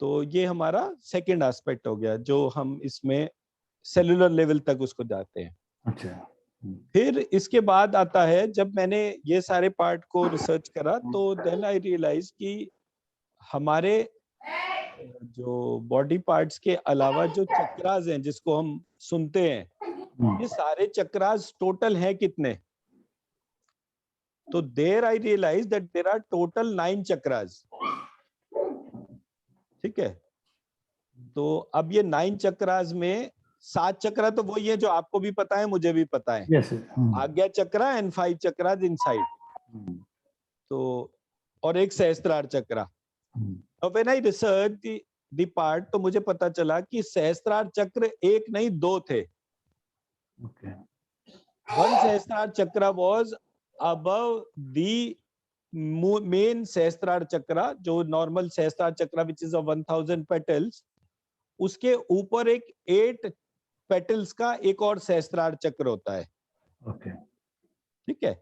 S1: तो ये हमारा सेकंड एस्पेक्ट हो गया, जो हम इसमें सेलुलर लेवल तक उसको जाते हैं।
S3: अच्छा।
S1: फिर इसके बाद आता है, जब मैंने ये सारे पार्ट को रिसर्च करा तो देन आई रियलाइज कि हमारे जो बॉडी पार्ट्स के अलावा जो चक्रास हैं जिसको हम सुनते हैं, ये सारे चक्रास टोटल हैं कितने? तो there I realise that there are total 9 chakras. ठीक है, तो अब ये 9 चक्रास में 7 चक्रा तो वही है जो आपको भी पता है, मुझे भी पता है।
S3: यस।
S1: आज्ञा चक्रा एंड 5 चक्रास इनसाइड, तो और एक Sahasrar chakra. When I research the part, तो मुझे पता चला कि सहस्त्रार चक्र एक नहीं 2 थे। वन सहस्त्रार चक्र वाज अबव द मेन सहस्त्रार चक्र, जो नॉर्मल सहस्त्रार चक्र विच इज 1000 पेटल्स, उसके ऊपर एक 8 पेटल्स का एक और सहस्त्रार चक्र होता है। ठीक है,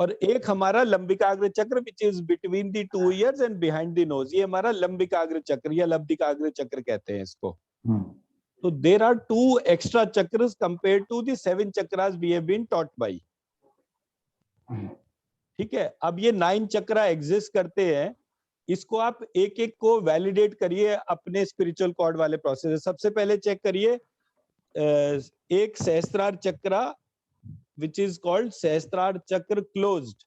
S1: और एक हमारा लंबिकाग्र चक्र which is between the 2 years and behind the nose, ये हमारा लंबिकाग्र चक्र या लब्धिकाग्र चक्र कहते हैं इसको। तो there are 2 extra chakras compared to the 7 chakras we have been taught by. ठीक है, अब ये 9 चक्रा एग्जिस्ट करते हैं, इसको आप एक एक को वैलिडेट करिए अपने स्पिरिचुअल कॉर्ड वाले प्रोसेस। सबसे पहले चेक करिए एक सहस्त्रार चक्रा which is called Sahasrar Chakra closed,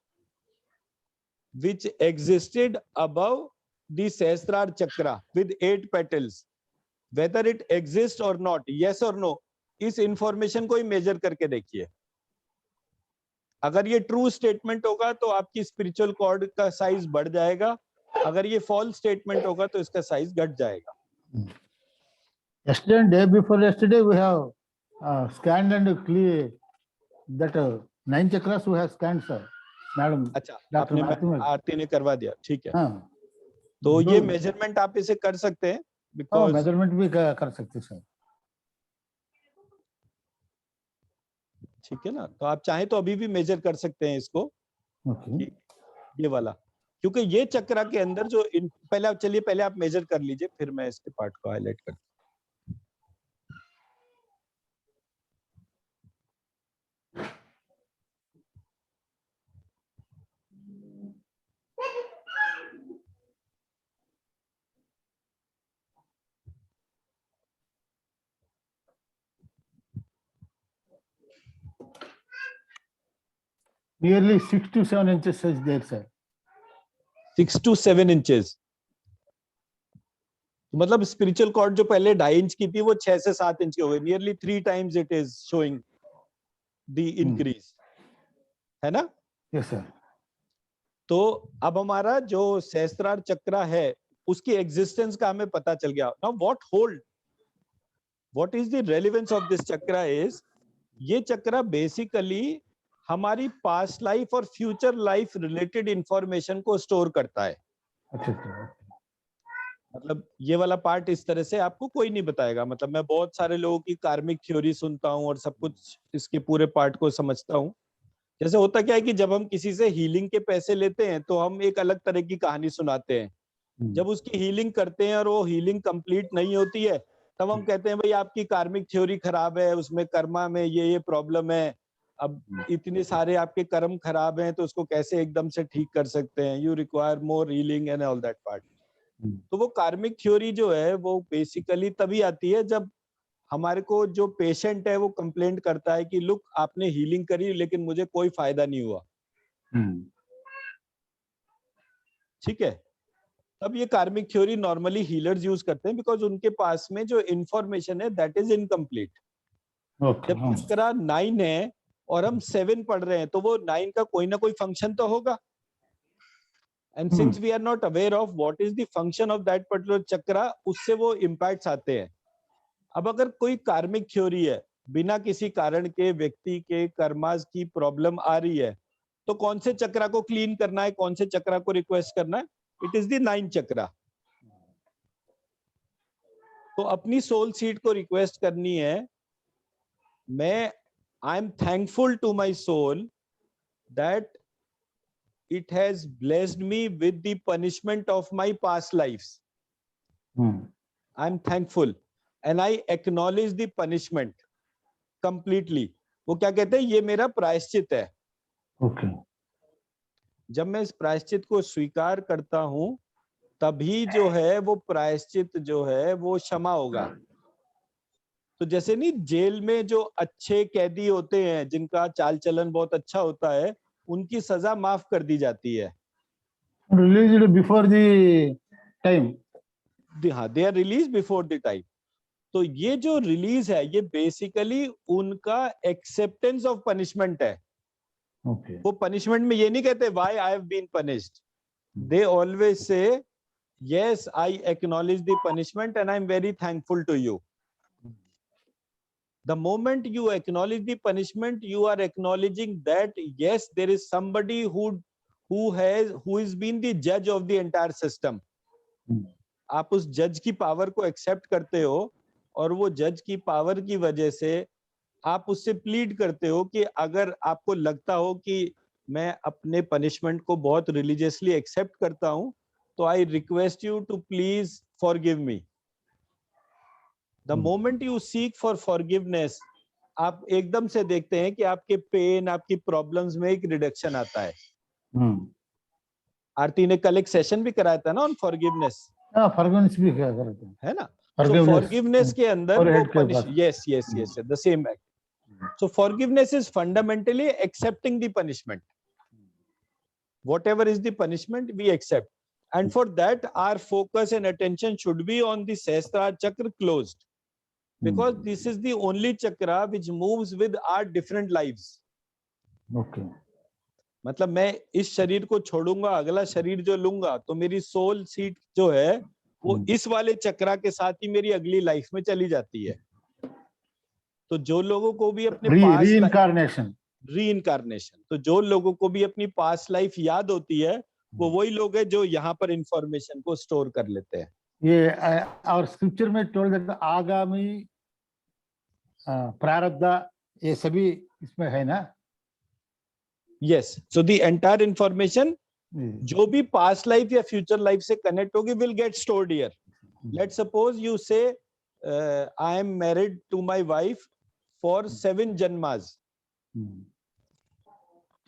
S1: which existed above the Sahasrar Chakra with 8 petals. Whether it exists or not, yes or no, इस इंफॉर्मेशन को ही मेजर करके देखिए। अगर ये ट्रू स्टेटमेंट होगा तो आपकी स्पिरिचुअल कॉर्ड का साइज बढ़ जाएगा, अगर ये फॉल्स स्टेटमेंट होगा तो इसका साइज घट जाएगा।
S3: Yesterday and day before yesterday we have scanned and clear that 9 chakras we have scanned, sir. Madam.
S1: अच्छा, आपने आरती ने करवा दिया, ठीक है।
S3: हाँ,
S1: तो ये मेजरमेंट आप इसे कर सकते हैं, बिकॉज
S3: मेजरमेंट भी कर सकते सर।
S1: ठीक है ना, तो आप चाहें तो अभी भी मेजर कर सकते हैं इसको। ये वाला, क्योंकि ये चक्रा के अंदर जो पहले, चलिए पहले आप मेजर कर लीजिए, फिर मैं इसके पार्ट को हाईलाइट करता हूं।
S3: Nearly 6 to 7 inches is there, sir.
S1: 6 to 7 inches, तो मतलब स्पिरिचुअल कॉर्ड जो पहले 2.5 इंच की थी वो 6 से 7 इंच की हो गई, nearly 3 times it is showing the increase, है ना?
S3: Yes, sir.
S1: तो अब हमारा जो सहस्त्रार चक्र है उसकी एग्जिस्टेंस का हमें पता चल गया। Now what is the relevance of this चक्र इज, ये चक्र बेसिकली हमारी पास्ट लाइफ और फ्यूचर लाइफ रिलेटेड इंफॉर्मेशन को स्टोर करता है।
S3: अच्छा।
S1: मतलब ये वाला पार्ट इस तरह से आपको कोई नहीं बताएगा। मतलब मैं बहुत सारे लोगों की कार्मिक थ्योरी सुनता हूँ और सब कुछ इसके पूरे पार्ट को समझता हूँ। जैसे होता क्या है कि जब हम किसी से हीलिंग के पैसे लेते हैं तो हम एक अलग तरह की कहानी सुनाते हैं। जब उसकी हीलिंग करते हैं और वो हीलिंग कंप्लीट नहीं होती है तब हम कहते हैं भाई आपकी कार्मिक थ्योरी खराब है, उसमें कर्मा में ये प्रॉब्लम है, अब इतने सारे आपके कर्म खराब हैं तो उसको कैसे एकदम से ठीक कर सकते हैं, you require more healing and all that part. तो वो कार्मिक थ्योरी जो है वो बेसिकली तभी आती है जब हमारे को जो पेशेंट है वो कंप्लेंट करता है कि लुक आपने हीलिंग करी लेकिन मुझे कोई फायदा नहीं हुआ। ठीक है, तब ये कार्मिक थ्योरी नॉर्मली हीलर्स यूज करते हैं बिकॉज उनके पास में जो इंफॉर्मेशन है दैट इज इनकम्प्लीट। जब चक्रा 9 है और हम 7 पढ़ रहे हैं तो वो 9 का कोई ना कोई फंक्शन तो होगा, and since we are not aware of what is the function of that particular chakra, उससे वो इम्पैक्ट्स आते हैं। अब अगर कोई कार्मिक थ्योरी है, बिना किसी कारण के व्यक्ति के कर्मास की प्रॉब्लम आ रही है, तो कौन से चक्रा को क्लीन करना है, कौन से चक्रा को रिक्वेस्ट करना है? It is the 9 chakra. तो अपनी सोल सीट को रिक्वेस्ट करनी है, मैं I am thankful to my soul that it has blessed me with the punishment of my past lives. I'm thankful and I acknowledge the punishment completely. वो क्या कहते हैं, ये मेरा प्रायश्चित है।
S3: Okay.
S1: जब मैं इस प्रायश्चित को स्वीकार करता हूं तभी जो है वो प्रायश्चित जो है वो क्षमा होगा। तो जैसे नहीं जेल में जो अच्छे कैदी होते हैं जिनका चाल चलन बहुत अच्छा होता है, उनकी सजा माफ कर दी जाती है।
S3: Released before the time.
S1: हाँ, they are release before the time. तो ये जो रिलीज है ये बेसिकली उनका एक्सेप्टेंस ऑफ पनिशमेंट है।
S3: Okay.
S1: वो पनिशमेंट में ये नहीं कहते why I have been punished, they always say yes I acknowledge the punishment and I am very thankful to you. The moment you acknowledge the punishment, you are acknowledging that yes, there is somebody who is been the judge of the entire system. आप उस जज की power को accept करते हो और वो जज की पावर की वजह से आप उससे प्लीड करते हो कि अगर आपको लगता हो कि मैं अपने पनिशमेंट को बहुत रिलीजियसली एक्सेप्ट करता हूं तो I request you to please forgive me. The moment you seek for forgiveness, आप एकदम से देखते हैं कि आपके पेन, आपकी प्रॉब्लम्स में एक रिडक्शन आता है। आरती ने कल एक सेशन भी कराया था ना ऑन फॉरगिवनेस।
S3: फॉरगिवनेस भी क्या करते हैं,
S1: है ना? तो फॉरगिवनेस के अंदर वो punish, yes the same act. So forgiveness is fundamentally accepting the punishment, whatever is the punishment we accept, and for that our focus and attention should be on the Sahasrara chakra closed, because this is the only chakra which moves with our different lives.
S3: Okay.
S1: मतलब मैं इस शरीर को छोड़ूंगा, अगला शरीर जो लूंगा तो मेरी सोल सीट जो है वो इस वाले चक्रा के साथ ही मेरी अगली लाइफ में चली जाती है। तो जो लोगों को भी अपने रीइंकारनेशन, तो जो लोगों को भी अपनी पास्ट लाइफ याद होती है वो वही लोग हैं जो यहाँ पर इंफॉर्मेशन को स्टोर कर लेते हैं।
S3: ये और स्क्रिप्चर में टोल्ड दैट आगामी प्रारब्ध ये सभी इसमें है ना?
S1: Yes, so the entire information जो भी पास्ट लाइफ या फ्यूचर लाइफ से कनेक्ट होगी will get stored here. Let's suppose you say I am married to my wife for 7 जन्मास,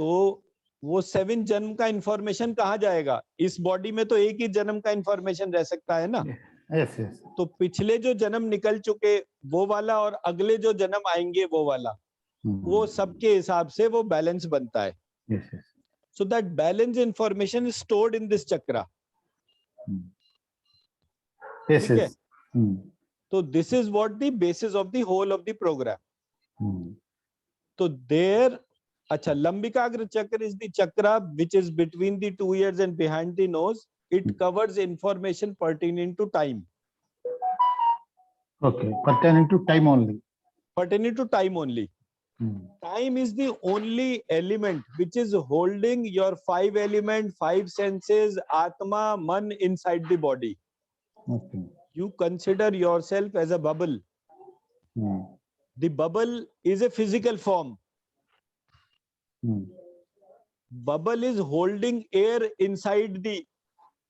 S1: तो वो 7 जन्म का इंफॉर्मेशन कहाँ जाएगा? इस बॉडी में तो एक ही जन्म का इंफॉर्मेशन रह सकता है ना।
S3: yes.
S1: तो पिछले जो जन्म निकल चुके वो वाला और अगले जो जन्म आएंगे वो वाला, वो सबके हिसाब से वो बैलेंस बनता है। So that balance information is stored in this chakra.
S3: Yes,
S1: ठीक है?
S3: yes. Hmm.
S1: तो this is what the basis of the whole of the program.
S3: Hmm.
S1: So there, अच्छा, लंबिकाग्र चक्र is the chakra which is between the 2 ears and behind the nose. It covers information pertaining to time.
S3: Okay, pertaining to time only.
S1: Pertaining to time only.
S3: Hmm.
S1: Time is the only element which is holding your 5 element, 5 senses, Atma, Man inside the body.
S3: Okay.
S1: You consider yourself as a bubble.
S3: Hmm.
S1: The bubble is a physical form.
S3: Hmm.
S1: Bubble is holding air inside the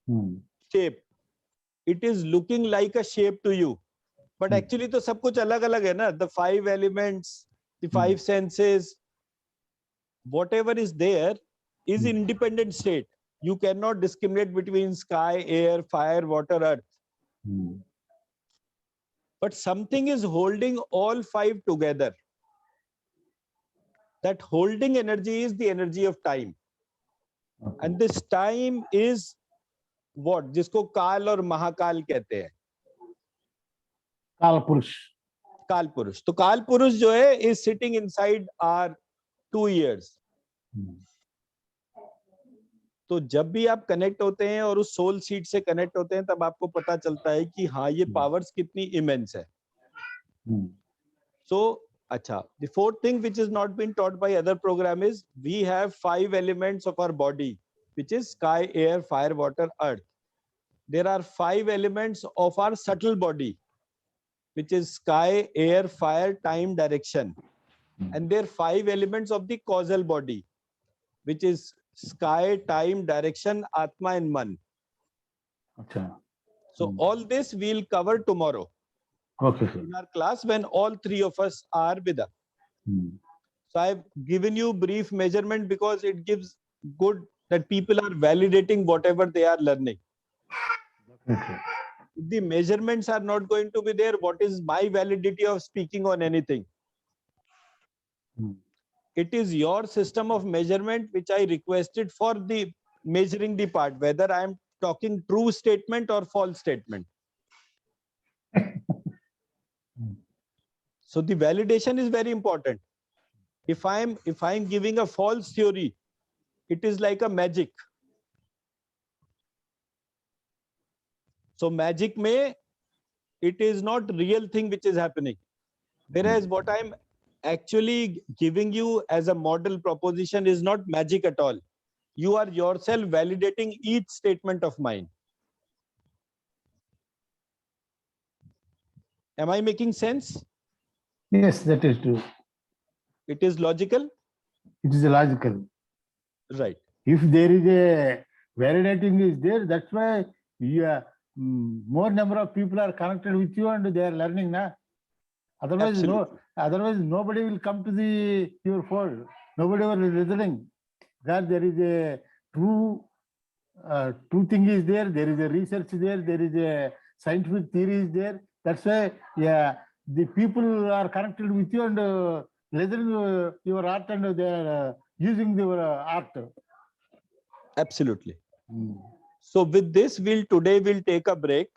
S3: Hmm.
S1: shape. It is looking like a shape to you. But actually तो सब कुछ अलग अलग है ना. The 5 elements, the 5 senses, whatever is there is independent state. You cannot discriminate between sky, air, fire, water, earth.
S3: Hmm.
S1: But something is holding all 5 together. That holding energy is the energy of time.
S3: Okay.
S1: And this time is what? जिसको काल और महाकाल कहते हैं.
S3: Kala Purush.
S1: काल पुरुष. तो काल पुरुष जो है is sitting inside our 2 ears.
S3: Hmm.
S1: तो जब भी आप कनेक्ट होते हैं और उस सोल सीट से कनेक्ट होते हैं तब आपको पता चलता है कि हाँ ये पावर्स कितनी इमेंस है.
S3: Hmm.
S1: So अच्छा, the fourth thing which is not been taught by other program is we have 5 elements of our body, which is sky, air, fire, water, earth. There are 5 elements of our subtle body, which is sky, air, fire, time, direction. And there are 5 elements of the causal body, which is sky, time, direction, Atma and Man.
S3: Acha.
S1: So all this we'll cover tomorrow
S3: Okay, sir.
S1: in our class when all 3 of us are with us.
S3: Hmm.
S1: So I've given you brief measurement because it gives good that people are validating whatever they are learning.
S3: Okay.
S1: If the measurements are not going to be there, what is my validity of speaking on anything?
S3: Hmm.
S1: It is your system of measurement which I requested for the measuring the part, whether I am talking true statement or false statement. So the validation is very important. If I'm giving a false theory, it is like a magic. So magic may, it is not real thing which is happening. Whereas what I'm actually giving you as a model proposition is not magic at all. You are yourself validating each statement of mine. Am I making sense?
S3: Yes, that is true.
S1: It is logical?
S3: It is logical.
S1: Right.
S3: If there is a validating is there, that's why more number of people are connected with you and they are learning now. Otherwise, otherwise nobody will come to your fold. Nobody will be listening. That there is a true thing is there. There is a research there. There is a scientific theory is there. That's why, the people are connected with you and listening your art and they are using your art.
S1: Absolutely. So with this, today we'll take a break.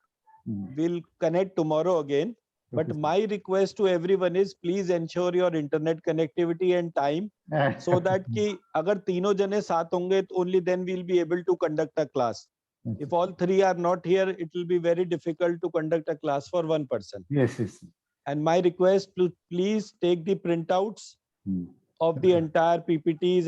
S1: We'll connect tomorrow again. But my request to everyone is please ensure your internet connectivity and time so that कि अगर तीनों जने साथ होंगे तो only then we'll be able to conduct a class. If all 3 are not here, it will be very difficult to conduct a class for one person.
S3: Yes, yes.
S1: And my request to please take the printouts of the entire PPTs and